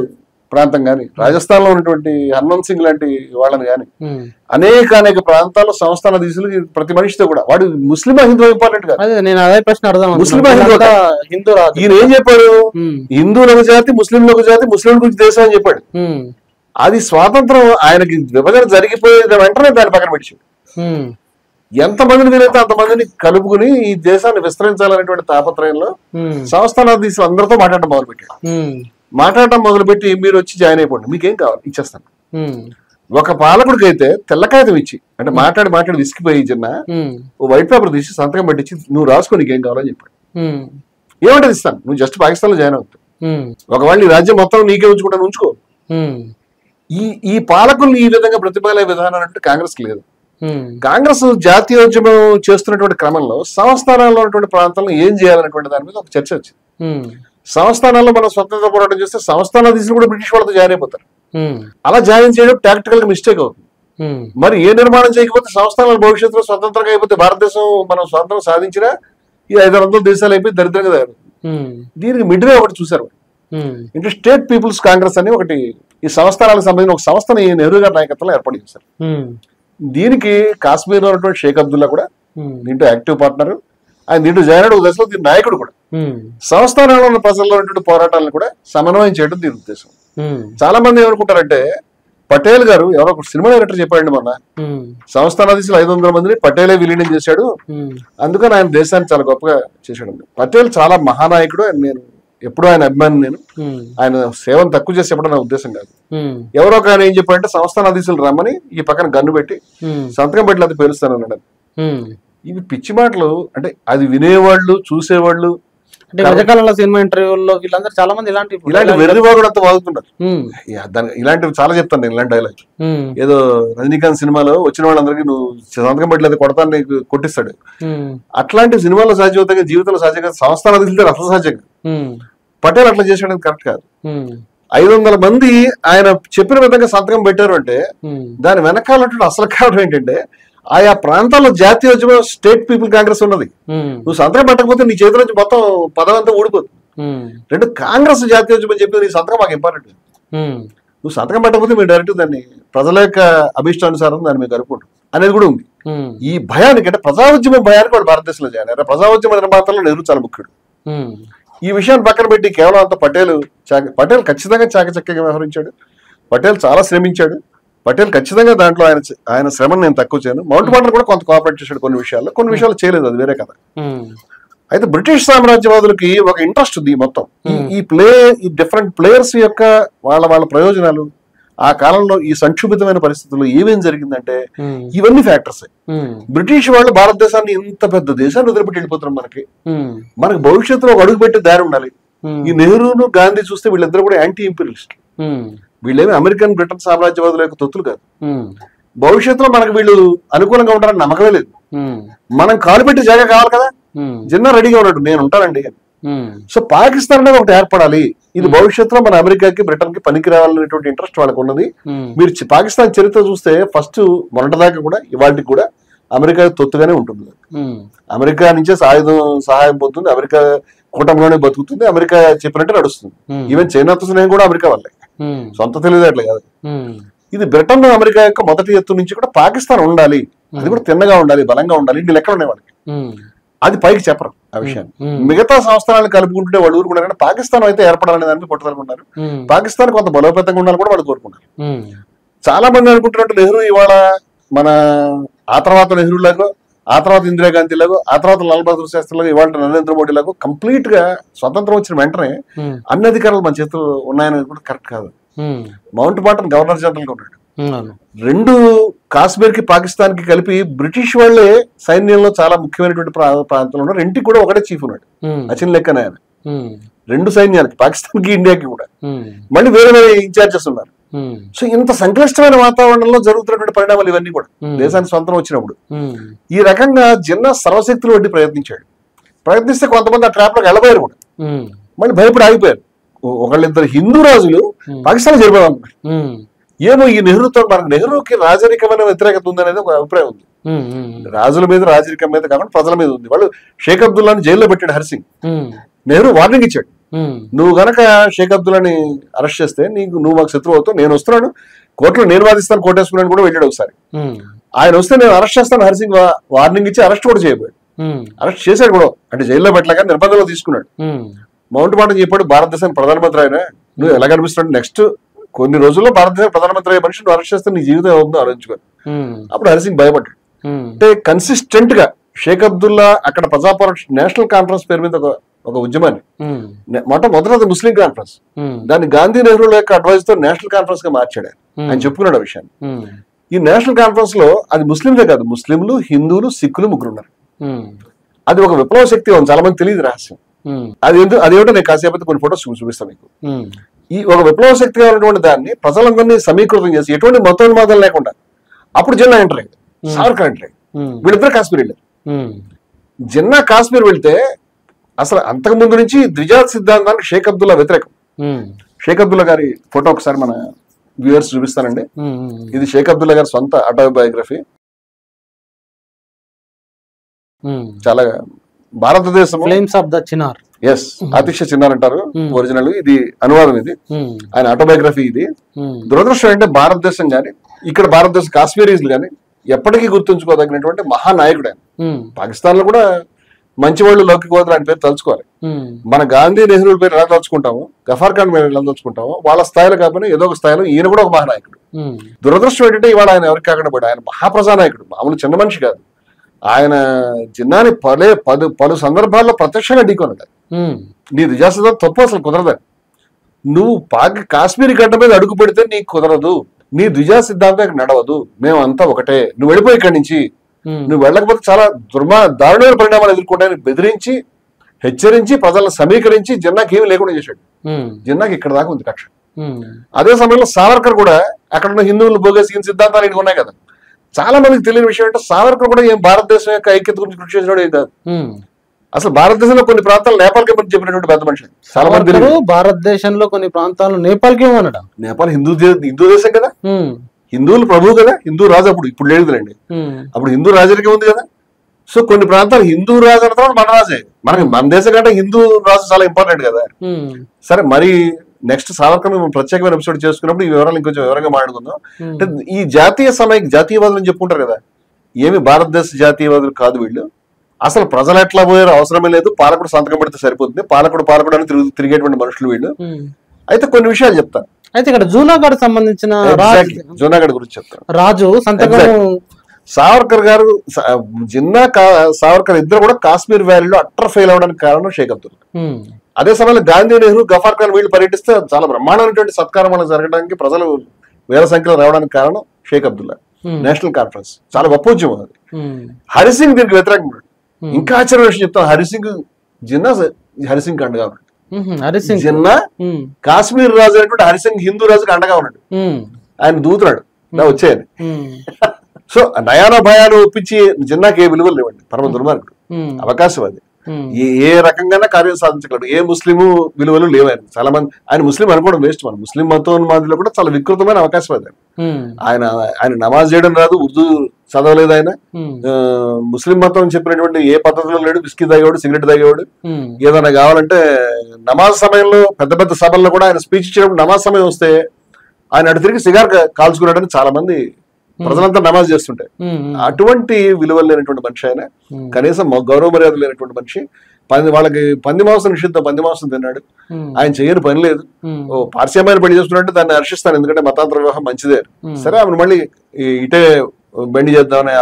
ప్రాంతం గాని, రాజస్థాన్ లో ఉన్నటువంటి హర్మన్ సింగ్ లాంటి వాళ్ళని గాని అనేక ప్రాంతాల్లో సంస్థానాధీశులు ప్రతి మనిషితో కూడా వాడు ముస్లిమా హిందూ ఇంపార్టెంట్ కాదు. ముస్లిమా హిందూ ఈయన ఏం చెప్పాడు? హిందువులకు జాతి, ముస్లింలకు జాతి, ముస్లింల గురించి దేశం అని చెప్పాడు. అది స్వాతంత్రం ఆయనకి విభజన జరిగిపోయిన వెంటనే దాన్ని పక్కన పెట్టాడు. ఎంతమందిని వీలైతే అంతమందిని కలుపుకుని ఈ దేశాన్ని విస్తరించాలనేటువంటి తాపత్రయంలో సంస్థానాధీశులు అందరితో మాట్లాడడం మొదలుపెట్టాడు. మాట్లాడటం మొదలుపెట్టి మీరు వచ్చి జాయిన్ అయిపోండి, మీకేం కావాలి ఇచ్చేస్తాను. ఒక పాలకుడికి అయితే తెల్లకాయతం ఇచ్చి, అంటే మాట్లాడి విసిగిపోయి చిన్న ఓ వైట్ పేపర్ తీసి సంతకం పెట్టించి నువ్వు రాసుకో నీకేం కావాలని చెప్పాడు. ఏమంటే ఇస్తాను, నువ్వు జస్ట్ పాకిస్తాన్ లో జాయిన్ అవుతావు, ఒకవేళ ఈ రాజ్యం మొత్తం నీకే ఉంచుకుంటాను, ఉంచుకో. ఈ పాలకుల్ని ఈ విధంగా ప్రతిపాదన విధానం అంటే కాంగ్రెస్ లేదు. కాంగ్రెస్ జాతీయోద్యమం చేస్తున్నటువంటి క్రమంలో సంస్థానాల్లో ఉన్నటువంటి ప్రాంతాలను ఏం చేయాలనేటువంటి దాని మీద ఒక చర్చ వచ్చింది. సంస్థానాల్లో మనం స్వతంత్ర పోరాటం చేస్తే సంస్థానాధీశులు కూడా బ్రిటిష్ వాళ్ళతో జాయిన్ అయిపోతారు. అలా జాయిన్ చేయడం టాక్టికల్ గా మిస్టేక్ అవుతుంది. మరి ఏ నిర్మాణం చేయకపోతే సంస్థానాల భవిష్యత్తులో స్వతంత్రంగా అయిపోతే భారతదేశం మనం స్వతంత్రం సాధించినా ఈ 500 దేశాలు అయిపోయి దరిద్రంగా తయారవుతుంది. దీనికి మిడిల్ ఒకటి చూశారు. అంటే స్టేట్ పీపుల్స్ కాంగ్రెస్ అని ఒకటి ఈ సంస్థానాలకు సంబంధించిన ఒక సంస్థని నెహ్రూ గారి నాయకత్వంలో ఏర్పాటు చేశారు. దీనికి కాశ్మీర్ లో ఉన్నటువంటి షేక్ అబ్దుల్లా కూడా దీంట్లో యాక్టివ్ పార్ట్నర్. ఆయన దీంట్లో జాయిన్ అయ్యే దశలో దీని నాయకుడు కూడా. సంస్థానాల్లో ఉన్న ప్రజల్లో ఉన్నటువంటి పోరాటాలను కూడా సమన్వయం చేయడం దీని ఉద్దేశం. చాలా మంది ఏమనుకుంటారంటే పటేల్ గారు ఎవరో ఒక సినిమా డైరెక్టర్ చెప్పాడండి మొన్న, సంస్థానాధీశులు 500 మందిని పటేలే విలీనం చేశాడు, అందుకని ఆయన దేశాన్ని చాలా గొప్పగా చేశాడు. పటేల్ చాలా మహానాయకుడు, నేను ఎప్పుడూ ఆయన అభిమాని. నేను ఆయన సేవను తక్కువ చేసి చెప్పడం నా ఉద్దేశం కాదు. ఎవరో ఒక ఆయన ఏం చెప్పాడంటే సంస్థానాధీశులు రమ్మని ఈ పక్కన గన్ను పెట్టి సంతకం పెట్టి అది పేరుస్తాను అన్నాడు. ఇవి పిచ్చి మాటలు. అంటే అది వినేవాళ్ళు చూసేవాళ్ళు సినిమా ఇంటర్వ్యూల్లో వీళ్ళందరూ చాలా మంది ఇలాంటి వెర్రివాగుడు అంతా వాగుతుంటారు. ఇలాంటివి చాలా చెప్తాను నేను, ఇలాంటి డైలాగ్. ఏదో రజనీకాంత్ సినిమాలో వచ్చిన వాళ్ళందరికీ నువ్వు సంతకం పెట్టలేదు కొడతాను నీకు కొట్టిస్తాడు. అట్లాంటి సినిమాలో సాధ్యవుతాయి, జీవితంలో సాధ్యం. సంస్థానాధీశులతో అసలు సాధ్యం. పటేల్ అట్లా చేసాడు కరెక్ట్ కాదు. 500 మంది ఆయన చెప్పిన విధంగా సంతకం పెట్టారు అంటే దాని వెనకాల అసలు కారణం ఏంటంటే ఆయా ప్రాంతాల్లో జాతీయోద్యమం స్టేట్ పీపుల్ కాంగ్రెస్ ఉన్నది. నువ్వు సంతకం పెట్టకపోతే నీ చేతి నుంచి మొత్తం పదవంతా ఊడిపోతుంది. రెండు, కాంగ్రెస్ జాతీయోద్యమం చెప్పి నీ సంతకం మాకు ఇంపార్టెంట్. నువ్వు సంతకం పెట్టకపోతే మీరు డైరెక్ట్ దాన్ని ప్రజల యొక్క అభిష్టానుసారం దాన్ని మీరు కలుపుకుంటాం అనేది కూడా ఉంది. ఈ భయానికి, అంటే ప్రజాోద్యమం భయానికి వాళ్ళు భారతదేశంలో చేయాలి. ప్రజాోద్యమ నిర్మాతల్లో నెహ్రూ చాలా ముఖ్యుడు. ఈ విషయాన్ని పక్కన పెట్టి కేవలం అంత పటేల్ ఖచ్చితంగా చాకచక్యంగా వ్యవహరించాడు. పటేల్ చాలా శ్రమించాడు. పటేల్ ఖచ్చితంగా దాంట్లో ఆయన శ్రమను నేను తక్కువ చేయను. మౌంట్ బాటన్ కూడా కొంత కోఆపరేట్ చేశాడు కొన్ని విషయాలు చేయలేదు, అది వేరే కథ. అయితే బ్రిటిష్ సామ్రాజ్యవాదులకి ఒక ఇంట్రెస్ట్ ఉంది మొత్తం ఈ డిఫరెంట్ ప్లేయర్స్ యొక్క వాళ్ళ ప్రయోజనాలు. ఆ కాలంలో ఈ సంక్షుభితమైన పరిస్థితుల్లో ఏమేం జరిగిందంటే ఇవన్నీ ఫ్యాక్టర్స్. బ్రిటిష్ వాళ్ళు భారతదేశాన్ని ఇంత పెద్ద దేశాన్ని వదిలిపెట్టి వెళ్ళిపోతున్నారు. మనకి భవిష్యత్తులో ఒక అడుగు పెట్టే దారి ఉండాలి. ఈ నెహ్రూను గాంధీ చూస్తే వీళ్ళిద్దరు కూడా యాంటీ ఇంపీరియలిస్ట్. వీళ్ళేమి అమెరికన్ బ్రిటన్ సామ్రాజ్యవాదుల యొక్క తొత్తులు కాదు. భవిష్యత్తులో మనకు వీళ్ళు అనుకూలంగా ఉంటారని నమ్మకమే లేదు. మనం కాలు పెట్టి జాగా కావాలి కదా. జిన్నా రెడీగా ఉన్నాడు, నేను ఉంటానండి. సో పాకిస్తాన్ అనేది ఒకటి ఏర్పడాలి. ఇది భవిష్యత్తులో మన అమెరికాకి బ్రిటన్ కి పనికి రావాలనేటువంటి ఇంట్రెస్ట్ వాళ్ళకి ఉన్నది. మీరు పాకిస్తాన్ చరిత్ర చూస్తే ఫస్ట్ మొన్నటిదాకా కూడా ఇవాళకి కూడా అమెరికా తొత్తుగానే ఉంటుంది. అమెరికా నుంచే సహాయం పోతుంది. అమెరికా కూటమిలోనే బతుకుతుంది. అమెరికా చెప్పినట్టే నడుస్తుంది. ఈవెన్ చైనాతో స్నేహం కూడా అమెరికా వల్లే, సొంత తెలివితేటలే కాదు. ఇది బ్రిటన్ అమెరికా యొక్క మొదటి ఎత్తు నుంచి కూడా పాకిస్తాన్ ఉండాలి, అది కూడా తిన్నగా ఉండాలి, బలంగా ఉండాలి. ఇన్ని లెక్కలు ఉన్నాయి వాళ్ళకి. అది పైకి చెప్పరు ఆ విషయాన్ని. మిగతా సంస్థలను కలుపుకుంటుంటే వాళ్ళు ఊరుకున్నారు. కానీ పాకిస్తాన్ అయితే ఏర్పడాలనే దానికి పట్టుదలకున్నారు. పాకిస్తాన్ కొంత బలోపేతంగా ఉండాలని కూడా వాళ్ళు కోరుకున్నారు. చాలా మంది అనుకుంటున్నట్టు నెహ్రూ ఇవాళ మన ఆ తర్వాత నెహ్రూలాగో, ఆ తర్వాత ఇందిరాగాంధీలాగో, ఆ తర్వాత లాల్ బహదూర్ శాస్త్రిలాగో, ఇవాళ నరేంద్ర మోడీ లాగో కంప్లీట్ గా స్వతంత్రం వచ్చిన వెంటనే అన్ని అధికారాలు మన చేతిలో ఉన్నాయని కూడా కరెక్ట్ కాదు. మౌంట్ బాటన్ గవర్నర్ జనరల్ గా ఉన్నాడు. రెండు కాశ్మీర్ కి పాకిస్తాన్ కి కలిపి బ్రిటిష్ వాళ్ళే సైన్యంలో చాలా ముఖ్యమైనటువంటి ప్రాంతంలో ఉన్నారు. రెంటికి కూడా ఒకటే చీఫ్ ఉన్నాడు, అచిన్ లెక్కనే ఆయన. రెండు సైన్యాలకి, పాకిస్తాన్ కి ఇండియాకి కూడా మళ్ళీ వేరే వేరే ఇన్ఛార్జెస్ ఉన్నారు. సో ఇంత సంక్లిష్టమైన వాతావరణంలో జరుగుతున్నటువంటి పరిణామాలు ఇవన్నీ కూడా దేశానికి స్వంతం వచ్చినప్పుడు ఈ రకంగా జిన్నా సర్వశక్తులు వడ్డీ ప్రయత్నిస్తే కొంతమంది ఆ ట్రాప్ లోకి వెళ్ళబోయారు కూడా, మళ్ళీ భయపడి ఆగిపోయారు. ఒకళ్ళిద్దరు హిందూ రాజులు పాకిస్తాన్ చేరిపోయారు. ఏమో ఈ నెహ్రూతో, మనకు నెహ్రూకి రాజరికమైన వ్యతిరేకత ఉందనేది ఒక అభిప్రాయం ఉంది. రాజుల మీద, రాజరికం మీద కాకుండా ప్రజల మీద ఉంది. వాళ్ళు షేక్ అబ్దుల్లాని జైల్లో పెట్టాడు హరిసింగ్. నెహ్రూ వార్నింగ్ ఇచ్చాడు, నువ్వు గనక షేక్ అబ్దుల్లాని అరెస్ట్ చేస్తే నువ్వు మాకు శత్రువు అవుతావు, నేను వస్తున్నాను కోర్టులో, నేను వాదిస్తాను, కోర్టేసుకున్నాను కూడా వెళ్ళాడు ఒకసారి. ఆయన వస్తే నేను అరెస్ట్ చేస్తాను హరిసింగ్ వార్నింగ్ ఇచ్చి అరెస్ట్ కూడా చేయబోయాడు. అరెస్ట్ చేశాడు కూడా, అంటే జైల్లో పెట్టలేక నిర్బంధంలో తీసుకున్నాడు. మౌంట్ బాటన్ చెప్పాడు, భారతదేశానికి ప్రధానమంత్రి ఆయన, నువ్వు ఎలా కనిపిస్తున్నాడు, నెక్స్ట్ కొన్ని రోజుల్లో భారతదేశం ప్రధానమంత్రి అయ్యే మనిషి నువ్వు అరెస్ట్ చేస్తే నీ జీవితం అవుతుందో ఆలోచించుకోరు. అప్పుడు హరిసింగ్ భయపడ్డాడు. అంటే కన్సిస్టెంట్ గా షేక్ అబ్దుల్లా అక్కడ ప్రజాపోరాట నేషనల్ కాన్ఫరెన్స్ పేరు మీద ఒక ఉద్యమాన్ని, మొదట ముస్లిం కాన్ఫరెన్స్, దాన్ని గాంధీ నెహ్రూ యొక్క అడ్వైజ్ తో నేషనల్ కాన్ఫరెన్స్ గా మార్చాడు. ఆయన చెప్పుకున్నాడు ఆ విషయాన్ని. ఈ నేషనల్ కాన్ఫరెన్స్ లో అది ముస్లింలే కాదు, ముస్లింలు, హిందువులు, సిక్కులు ముగ్గురు ఉన్నారు. అది ఒక విప్లవ శక్తి ఉంది, చాలా మంది తెలియదు రహస్యం. అదేమిటో నేను కాసేపు కొన్ని ఫోటోస్ చూపిస్తాను మీకు. ఈ ఒక విప్లవ శక్తిగా ఉన్నటువంటి దాన్ని ప్రజలందరినీ సమీకృతం చేసి ఎటువంటి మతోన్మాదాలు లేకుండా అప్పుడు జిన్నా ఎంటర్ అయ్యింది, సావర్కర్ ఎంటర్ అయ్యింది. వీళ్ళిద్దరు కాశ్మీర్ వెళ్ళారు. జిన్నా కాశ్మీర్ వెళ్తే అసలు అంతకు ముందు నుంచి ద్విజాత్ సిద్ధాంతానికి షేక్ అబ్దుల్లా వ్యతిరేకం. షేక్ అబ్దుల్లా గారి ఫోటో ఒకసారి మన వ్యూవర్స్ చూపిస్తానండి. ఇది షేక్ అబ్దుల్లా గారి సొంత ఆటోబయోగ్రఫీ. చాలా భారతదేశం ఎస్ ఆతిష్య చిన్నార్ అంటారు ఒరిజినల్, ఇది అనువాదం, ఇది ఆయన ఆటోబయోగ్రఫీ. ఇది దురదృష్టం అంటే భారతదేశం గాని, ఇక్కడ భారతదేశం కాశ్మీరీలు గాని ఎప్పటికీ గుర్తుంచుకోదగినటువంటి మహానాయకుడు ఆయన. పాకిస్తాన్ లో కూడా మంచి వాళ్ళు లౌకికవాదులు ఆయన పేరు తలుచుకోవాలి. మన గాంధీ నెహ్రూ పేరు ఎలా తలుచుకుంటాము, గఫార్ ఖాన్ పేరు ఎలా తలుచుకుంటాము, వాళ్ళ స్థాయిలో కాకపోయినా ఏదో ఒక స్థాయిలో ఈయన కూడా ఒక మహానాయకుడు. దురదృష్టం ఏంటంటే ఇవాళ ఆయన ఎవరికి కాకుండా పోయాడు. ఆయన మహాప్రజానాయకుడు, మామూలు చిన్న మనిషి కాదు. ఆయన జిన్నాని పలు సందర్భాల్లో ప్రత్యక్షంగా ఢీకొన్నాడు. నీ నిజాసిద్ధం తప్పు, అసలు కుదరదని. నువ్వు కాశ్మీర్ గడ్డ మీద అడుగు పెడితే నీకు కుదరదు, నీ ద్విజా సిద్ధాంతం నడవదు, మేమంతా ఒకటే, నువ్వు వెళ్ళిపోయి ఇక్కడి నుంచి, నువ్వు వెళ్ళకపోతే చాలా దారుణమైన పరిణామాలు ఎదుర్కొంటాయని బెదిరించి, హెచ్చరించి, ప్రజలను సమీకరించి జిన్నాకి ఏమీ లేకుండా చేశాడు. జిన్నాకి ఇక్కడ దాకా ఉంది కక్ష. అదే సమయంలో సావర్కర్ కూడా అక్కడ ఉన్న హిందువులు బోగస్ ఈయన సిద్ధాంతాలు ఇంటికి ఉన్నాయి కదా. చాలా మందికి తెలియని విషయం అంటే సావర్కర్ కూడా ఏం భారతదేశం యొక్క ఐక్యత గురించి కృషి చేసినాడు ఏం కాదు. అసలు భారతదేశంలో కొన్ని ప్రాంతాలు నేపాల్కి చెప్పినటువంటి పెద్ద మనిషి. చాలా మంది భారతదేశంలో కొన్ని ప్రాంతాలు నేపాల్కి ఏమన్నాడు. నేపాల్ హిందూ దేశం కదా, హిందువులు ప్రభువు కదా, హిందూ రాజు. ఇప్పుడు లేదులేండి, అప్పుడు హిందూ రాజరికం ఉంది కదా. సో కొన్ని ప్రాంతాలు హిందూ రాజు అన్న తర్వాత మన రాజే. మన దేశం కంటే హిందూ రాజు చాలా ఇంపార్టెంట్ కదా. సరే, మరి నెక్స్ట్ సావర్కర్ మేము ప్రత్యేకమైన ఎపిసోడ్ చేసుకున్నప్పుడు ఈ వివరాలు ఇంకొంచెం వివరంగా మాట్లాడుకుందాం. అంటే ఈ జాతీయవాదులు చెప్పుకుంటారు కదా, ఏమి భారతదేశ జాతీయవాదులు కాదు వీళ్ళు. అసలు ప్రజలు ఎట్లా పోయారో అవసరమే లేదు, పాలకుడు సంతకం పెడితే సరిపోతుంది, పాలకుడు అని తిరిగేటువంటి మనుషులు వీళ్ళు. అయితే కొన్ని విషయాలు చెప్తాను. అయితే ఇక్కడ జూనాగఢ్ సంబంధించిన జూనాగఢ్ గురించి చెప్తాను. రాజు సంతకం సావర్కర్ గారు, జిన్నా సావర్కర్ ఇద్దరు కూడా కాశ్మీర్ వ్యాలీలో అట్టర్ ఫెయిల్ అవడానికి కారణం షేక్ అబ్దుల్లా. అదే సమయంలో గాంధీ నెహ్రూ గఫార్ ఖాన్ వీళ్ళు పర్యటిస్తే చాలా బ్రహ్మాండమైనటువంటి సత్కారం వాళ్ళకి జరగడానికి, ప్రజలు వేల సంఖ్యలో రావడానికి కారణం షేక్ అబ్దుల్లా. నేషనల్ కాన్ఫరెన్స్ చాలా గొప్ప ఉద్యమం అది. హరిసింగ్ దీనికి వ్యతిరేకంగా. ఇంకా ఆశ్చర్య విషయం చెప్తాను, హరిసింగ్ అండగా ఉన్నాడు. జిన్నా కాశ్మీర్ రాజు అనేటువంటి హరిసింగ్ హిందూ రాజుకి అండగా ఉన్నాడు. ఆయన దూతున్నాడు వచ్చేయని. సో నయాన భయాలు ఒప్పించి జిన్నాకి ఏ విలువలు లేవండి, పరమ దుర్మార్గుడు, అవకాశం అది. ఏ రకంగా కార్యం సాధించగలడు. ఏ ముస్లిము విలువలు లేవు ఆయన. చాలా మంది ఆయన ముస్లిం అనుకోవడం వేస్ట్. మన ముస్లిం మతోన్మాదులో కూడా చాలా వికృతమైన అవకాశం అది. ఆయన నమాజ్ చేయడం రాదు, ఉర్దూ చదవలేదు. ఆయన ముస్లిం మతం చెప్పినటువంటి ఏ పద్ధతిలో లేడు. బిస్కీ తాగేవాడు, సిగరెట్ తాగేవాడు. ఏదైనా కావాలంటే నమాజ్ సమయంలో పెద్ద పెద్ద సభల్లో కూడా ఆయన స్పీచ్ ఇచ్చినప్పుడు నమాజ్ సమయం వస్తే ఆయన అటు తిరిగి సిగార్ కాల్చుకున్నాడని చాలా మంది ప్రజలంతా నమాజ్ చేస్తుంటాయి. అటువంటి విలువలు లేనటువంటి మనిషి ఆయన, కనీసం గౌరవ మర్యాద లేనటువంటి మనిషి. వాళ్ళకి పంది మాంసం నిషిద్ధం, పంది మాంసం తిన్నాడు. ఆయన చేయని పని లేదు. ఓ పార్శ్యమైన పెళ్లి చేసుకున్నట్టు దాన్ని హర్షిస్తాను, ఎందుకంటే మతాంతర వివాహం మంచిదే. సరే, ఆమెను మళ్ళీ ఇటే బెండి చేద్దామని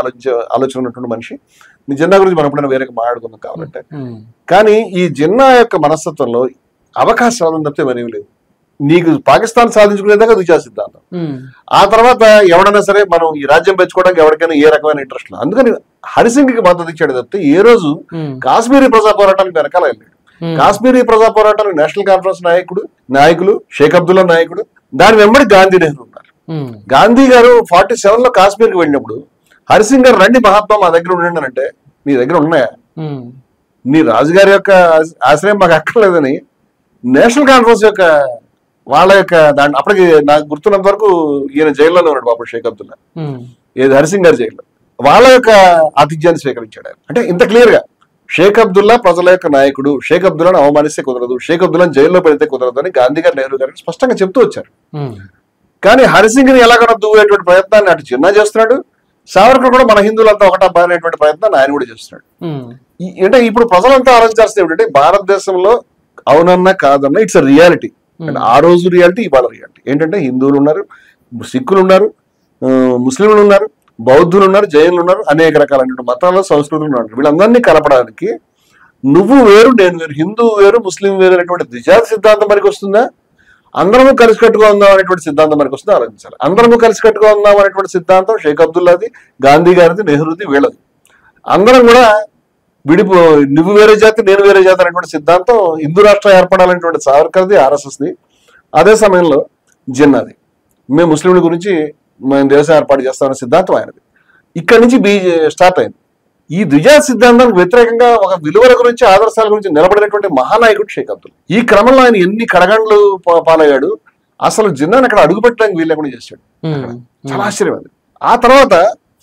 ఆలోచన ఉన్నటువంటి మనిషి. నీ జిన్నా గురించి మనం ఎప్పుడైనా వేరే మాట్లాడుకుందాం కావాలంటే. కానీ ఈ జిన్నా యొక్క మనస్తత్వంలో అవకాశాలను తప్పితే మరేమి లేదు. నీకు పాకిస్తాన్ సాధించుకునేదాకా ద్విజాత సిద్ధాంతం. ఆ తర్వాత ఎవడైనా సరే మనం ఈ రాజ్యం పెంచుకోవడానికి ఎవరికైనా ఏ రకమైన ఇంట్రెస్ట్ లేదు. అందుకని హరిసింగ్కి మద్దతు ఇచ్చాడు తప్పితే ఏ రోజు కాశ్మీరీ ప్రజా పోరాటానికి వెనకాల వెళ్ళాడు. కాశ్మీరీ ప్రజా పోరాటానికి నేషనల్ కాన్ఫరెన్స్ నాయకులు షేక్ అబ్దుల్లా నాయకుడు, దాని వెంబడి గాంధీ నెహ్రూ ఉన్నారు. గాంధీ గారు 47 లో కాశ్మీర్కి వెళ్ళినప్పుడు హరిసింగ్ గారు రండి మహాత్మా మా దగ్గర ఉండండి అంటే, నీ దగ్గర ఉన్నాయా? నీ రాజుగారి యొక్క ఆశ్రయం మాకు అక్కర్లేదని నేషనల్ కాన్ఫరెన్స్ యొక్క వాళ్ళ యొక్క దాంట్లో అప్పటికి నాకు గుర్తున్నంత వరకు ఈయన జైల్లోనే ఉన్నాడు బాబు షేక్ అబ్దుల్లా, ఏది హరిసింగ్ గారి జైల్లో. వాళ్ళ యొక్క ఆతిథ్యాన్ని స్వీకరించాడు ఆయన. అంటే ఇంత క్లియర్ గా షేక్ అబ్దుల్లా ప్రజల యొక్క నాయకుడు, షేక్ అబ్దుల్లాను అవమానిస్తే కుదరదు, షేక్ అబ్దుల్లాను జైల్లో పెడితే కుదరదు అని గాంధీ గారు నెహ్రూ గారికి స్పష్టంగా చెప్తూ వచ్చారు. కానీ హరిసింగ్ ని ఎలాగైనా దువ్వేటువంటి ప్రయత్నాన్ని అటు చిన్న చేస్తున్నాడు, సావర్కర్ కూడా మన హిందువులంతా ఒకటబ్బా అనేటువంటి ప్రయత్నాన్ని ఆయన కూడా చేస్తున్నాడు. అంటే ఇప్పుడు ప్రజలంతా ఆలోచించాల్సింది ఏమిటంటే భారతదేశంలో అవునన్నా కాదన్నా ఇట్స్ అ రియాలిటీ. అండ్ ఆ రోజు రియాలిటీ ఇవాళ రియాలిటీ ఏంటంటే హిందువులు ఉన్నారు, సిక్కులు ఉన్నారు, ముస్లింలు ఉన్నారు, బౌద్ధులు ఉన్నారు, జైనులు ఉన్నారు, అనేక రకాలైన మతాలు సంస్కృతులు ఉన్నారు. వీళ్ళందరినీ కలపడానికి నువ్వు వేరు నేను వేరు, హిందువు వేరు ముస్లిం వేరు అనేటువంటి ద్విజాత సిద్ధాంతం మనకి వస్తుందా? అందరము కలిసికట్టుగా ఉందాం అనేటువంటి సిద్ధాంతం మనకు వస్తుందా ఆలోచించాలి. అందరము కలిసికట్టుగా ఉందాం అనేటువంటి సిద్ధాంతం షేక్ అబ్దుల్లాది, గాంధీ గారిది, నెహ్రూది, వీళ్ళది. అందరం కూడా నువ్వు వేరే జాతి నేను వేరే జాతి అనేటువంటి సిద్ధాంతం హిందూ రాష్ట్రం ఏర్పడాలనేటువంటి సావర్కర్ది, ఆర్ఎస్ఎస్ది. అదే సమయంలో జిన్నాది, మేము ముస్లింల గురించి మేము దేశం ఏర్పాటు చేస్తామనే సిద్ధాంతం ఆయనది. ఇక్కడి నుంచి స్టార్ట్ అయింది. ఈ ద్విజాత సిద్ధాంతానికి వ్యతిరేకంగా ఒక విలువల గురించి ఆదర్శాల గురించి నిలబడినటువంటి మహానాయకుడు షేక్ అబ్దుల్లా. ఈ క్రమంలో ఆయన ఎన్ని కడగండ్లు పాలయ్యాడు, అసలు జిన్నాని అక్కడ అడుగుపెట్టడానికి వీలు లేకుండా చేశాడు. చాలా ఆశ్చర్యం అది. ఆ తర్వాత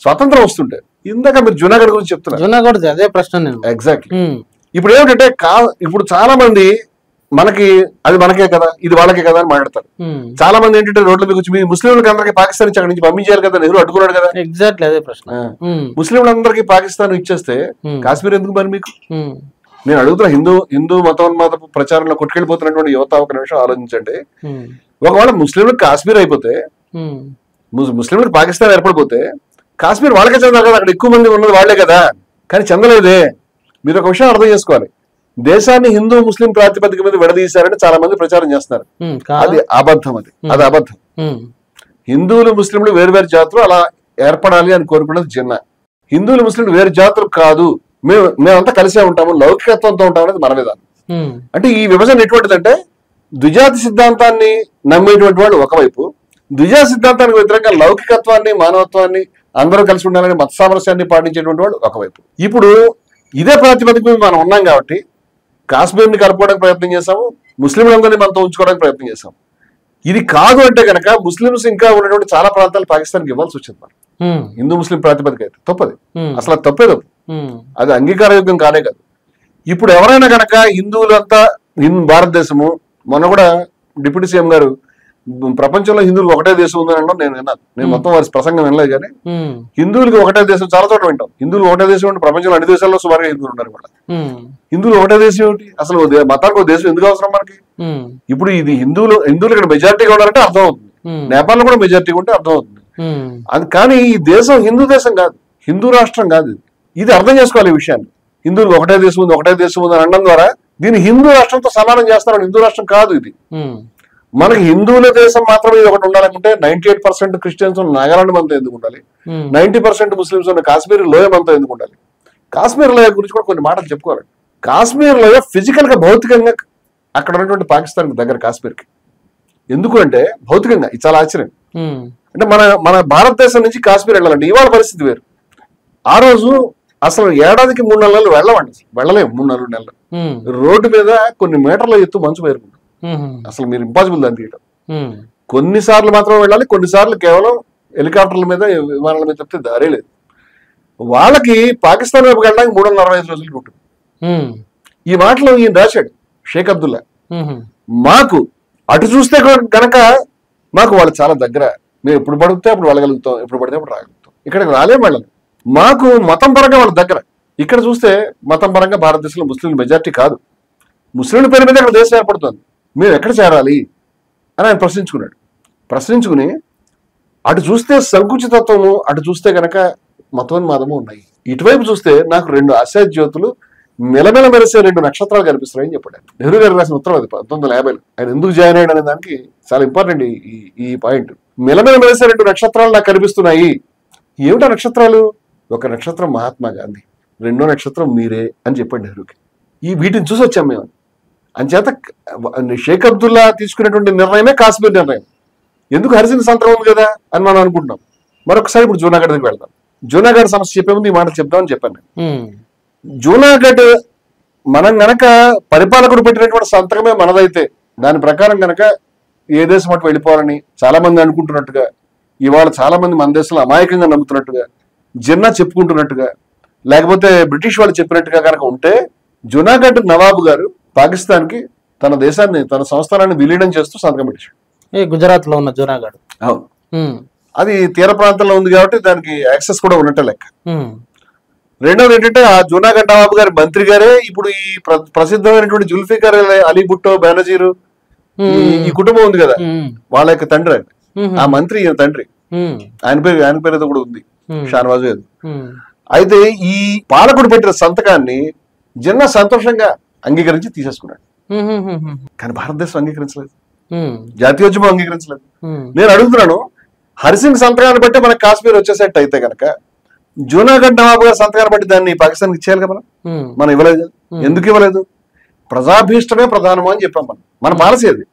స్వతంత్రం వస్తుంటే ఇందాక మీరు జునాగఢ్ గురించి చెప్తున్నారు, జునాగఢ్ అదే ప్రశ్న. ఎగ్జాక్ట్లీ. ఇప్పుడు ఏమిటంటే ఇప్పుడు చాలా మంది మనకి అది మనకే కదా ఇది వాళ్ళకే కదా అని మాట్లాడతారు. చాలా మంది ఏంటంటే రోడ్ల మీద వచ్చి ముస్లింలకు అందరికీ పాకిస్తాన్ ఇచ్చి అక్కడి నుంచి పంపించారు కదా, నెహ్రూ అడ్డుకున్నాడు కదా. ఎగ్జాక్ట్లీ అదే ప్రశ్న. ముస్లింలందరికీ పాకిస్తాన్ ఇచ్చేస్తే కాశ్మీర్ ఎందుకు మరి మీకు? నేను అడుగుతున్నా, హిందూ మతోన్మాద ప్రచారంలో కొట్టుకెళ్ళిపోతున్నటువంటి యువత ఒక నిమిషం ఆలోచించండి. ఒకవేళ ముస్లింలకు కాశ్మీర్ అయిపోతే, ముస్లింలకు పాకిస్తాన్ ఏర్పడిపోతే కాశ్మీర్ వాళ్ళకే చెందాలి కదా, అక్కడ ఎక్కువ మంది ఉన్నది వాళ్లే కదా. కానీ చెందలేదే. మీరు ఒక విషయం అర్థం చేసుకోవాలి, దేశాన్ని హిందూ ముస్లిం ప్రాతిపదిక మీద విడదీశారని చాలా మంది ప్రచారం చేస్తున్నారు. అది అబద్ధం. అది అబద్ధం. హిందువులు ముస్లింలు వేరు జాతులు అలా ఏర్పడాలి అని కోరుకున్నది జిన్నా. హిందువులు ముస్లింలు వేరు జాతులు కాదు, మేమంతా కలిసే ఉంటాము, లౌకికత్వంతో ఉంటాం అనేది మన విధానం. అంటే ఈ విభజన ఎటువంటిదంటే ద్విజాతి సిద్ధాంతాన్ని నమ్మేటువంటి వాళ్ళు ఒకవైపు, ద్విజాతి సిద్ధాంతానికి వ్యతిరేకంగా లౌకికత్వాన్ని, మానవత్వాన్ని, అందరూ కలిసి ఉండాలని మత సామరస్యాన్ని పాటించేటువంటి వాళ్ళు ఒకవైపు. ఇప్పుడు ఇదే ప్రాతిపదిక మీద మనం ఉన్నాం కాబట్టి కాశ్మీర్ని కలుపుకోవడానికి ప్రయత్నం చేశాము, ముస్లింలందరినీ మనతో ఉంచుకోవడానికి ప్రయత్నం చేశాము. ఇది కాదు అంటే కనుక ముస్లింస్ ఇంకా ఉన్నటువంటి చాలా ప్రాంతాలు పాకిస్తాన్కి ఇవ్వాల్సి వచ్చింది. మనం హిందూ ముస్లిం ప్రాతిపదిక అయితే తప్పది, అసలు అది తప్పే తప్పు, అది అంగీకారయోగ్యం కానే కాదు. ఇప్పుడు ఎవరైనా కనుక హిందువులంతా భారతదేశము, మొన్న కూడా డిప్యూటీ సీఎం గారు ప్రపంచంలో హిందువులకు ఒకటే దేశం ఉందని అనడం నేను విన్నాను. నేను మొత్తం వారి ప్రసంగం వినలేదు, కానీ హిందువులకి ఒకటే దేశం చాలా చోట్ల వింటాం. హిందువులు ఒకటే దేశం అంటే ప్రపంచంలో అన్ని దేశాల్లో సుమారుగా హిందువులు ఉన్నారు కూడా. హిందువులు ఒకటే దేశం ఏమిటి? అసలు మతానికి ఒక దేశం ఎందుకు అవసరం మనకి? ఇప్పుడు ఇది హిందువులు ఇక్కడ మెజారిటీగా ఉండాలంటే అర్థం అవుతుంది, నేపాల్ లో కూడా మెజారిటీగా ఉంటే అర్థం అవుతుంది. అది కానీ ఈ దేశం హిందూ దేశం కాదు, హిందూ రాష్ట్రం కాదు. ఇది అర్థం చేసుకోవాలి ఈ విషయాన్ని. హిందువులకు ఒకటే దేశం ఉంది, ఒకటే దేశం ఉంది అని అనడం ద్వారా దీన్ని హిందూ రాష్ట్రంతో సమానం చేస్తారు. హిందూ రాష్ట్రం కాదు ఇది. మనకి హిందువుల దేశం మాత్రమే ఇది ఒకటి ఉండాలనుకుంటే 98% క్రిస్టియన్స్ ఉన్న నాగాలాండ్ మనతో ఎందుకు ఉండాలి? 90% ముస్లింస్ ఉన్న కాశ్మీర్ లోయ మనతో ఎందుకు ఉండాలి? కాశ్మీర్ లోయ గురించి కూడా కొన్ని మాటలు చెప్పుకోవాలి. కాశ్మీర్ లోయ ఫిజికల్ గా, భౌతికంగా అక్కడ ఉన్నటువంటి పాకిస్తాన్ దగ్గర కాశ్మీర్కి. ఎందుకు అంటే భౌతికంగా ఇది చాలా ఆశ్చర్యం. అంటే మన భారతదేశం నుంచి కాశ్మీర్ వెళ్ళాలంటే ఇవాళ పరిస్థితి వేరు. ఆ రోజు అసలు ఏడాదికి 3-4 నెలలు వెళ్ళలేము. 3-4 నెలలు రోడ్డు మీద కొన్ని మీటర్ల ఎత్తు మంచు పేరుకుంటాం. అసలు మీరు ఇంపాసిబుల్ దాన్ని తీయటం. కొన్నిసార్లు మాత్రం వెళ్ళాలి, కొన్నిసార్లు కేవలం హెలికాప్టర్ల మీద, విమానాల మీద తప్పితే దారే లేదు. వాళ్ళకి పాకిస్తాన్ వైపు వెళ్ళడానికి 365 రోజులు ఉంటుంది. ఈ మాటలు ఈయన రాశాడు షేక్ అబ్దుల్లా. మాకు అటు చూస్తే గనక మాకు వాళ్ళు చాలా దగ్గర, మేము ఎప్పుడు పడితే అప్పుడు వెళ్ళగలుగుతాం, ఎప్పుడు పడితే అప్పుడు రాగలుగుతాం. ఇక్కడికి రాలేం వాళ్ళని. మాకు మతం పరంగా వాళ్ళ దగ్గర. ఇక్కడ చూస్తే మతం పరంగా భారతదేశంలో ముస్లింలు మెజార్టీ కాదు. ముస్లింల పేరు మీద ఇక్కడ దేశం ఏర్పడుతుంది, మేము ఎక్కడ చేరాలి అని ఆయన ప్రశ్నించుకున్నాడు. ప్రశ్నించుకుని అటు చూస్తే సంకుచితత్వము, అటు చూస్తే గనక మతోన్మాదము ఉన్నాయి. ఇటువైపు చూస్తే నాకు 2 ఆశాజ్యోతులు మెలమెల మెరిసే 2 నక్షత్రాలు కనిపిస్తున్నాయని చెప్పాడు. నెహ్రూ గారు రాసిన ఉత్తరం అది 1950. ఆయన ఎందుకు జాయిన్ అయ్యాడు అనే దానికి చాలా ఇంపార్టెంట్ ఈ పాయింట్. మెలమెల మెరిసే 2 నక్షత్రాలు నాకు కనిపిస్తున్నాయి. ఏమిటా నక్షత్రాలు? ఒక నక్షత్రం మహాత్మా గాంధీ, 2వ నక్షత్రం మీరే అని చెప్పాడు నెహ్రూకి. వీటిని చూసి వచ్చాం మేము. అంచేత షేక్ అబ్దుల్లా తీసుకునేటువంటి నిర్ణయమే కాశ్మీర్ నిర్ణయం. ఎందుకు హరిసింగ్ సంతకం ఉంది కదా అని మనం అనుకుంటున్నాం. మరొకసారి ఇప్పుడు జూనాగఢ్ దగ్గరికి వెళ్దాం. జూనాగఢ్ సమస్య చెప్పే ముందు ఈ మాటలు చెప్దామని చెప్పాను నేను. జూనాగఢ్ మనం గనక పరిపాలకుడు పెట్టినటువంటి సంతకమే మనదైతే, దాని ప్రకారం గనక ఏ దేశం అటు వెళ్ళిపోవాలని చాలా మంది అనుకుంటున్నట్టుగా, ఇవాళ చాలా మంది మన దేశంలో అమాయకంగా నమ్ముతున్నట్టుగా, జిన్నా చెప్పుకుంటున్నట్టుగా, లేకపోతే బ్రిటిష్ వాళ్ళు చెప్పినట్టుగా కనుక ఉంటే, జూనాగఢ్ నవాబు గారు పాకిస్తాన్కి తన దేశాన్ని, తన సంస్థానాన్ని విలీనం చేస్తూ సంతకం పెట్టాడు. గుజరాత్ లో ఉన్న జూనాగఢ్. అవును, అది తీర ప్రాంతంలో ఉంది కాబట్టి దానికి యాక్సెస్ కూడా ఉన్నట్టే లెక్క. రెండవది ఏంటంటే, ఆ జూనాగఢ్ నవాబు గారి మంత్రి గారే ఇప్పుడు ఈ ప్రసిద్ధమైనటువంటి జుల్ఫికర్ అలీ భుట్టో బెనజీరు ఈ కుటుంబం ఉంది కదా, వాళ్ళ యొక్క తండ్రి ఆయన. ఆ మంత్రి ఈయన తండ్రి, ఆయన పేరు ఏదో కూడా ఉంది, షానవాజు ఏదో. అయితే ఈ పాలకుడు పెట్టిన సంతకాన్ని జిన్నా సంతోషంగా అంగీకరించి తీసేసుకున్నాడు. కానీ భారతదేశం అంగీకరించలేదు, జాతీయోద్యమం అంగీకరించలేదు. నేను అడుగుతున్నాను, హరిసింగ్ సంతకాన్ని బట్టి మనకు కాశ్మీర్ వచ్చేసేట్టు అయితే కనుక జూనాగఢ్ నవాబు గారి సంతకాన్ని బట్టి దాన్ని పాకిస్తాన్కి ఇచ్చేయాలి కదా. మనం ఇవ్వలేదు. ఎందుకు ఇవ్వలేదు? ప్రజాభీష్టమే ప్రధానమా అని చెప్పాం. మన పాలసీ అది.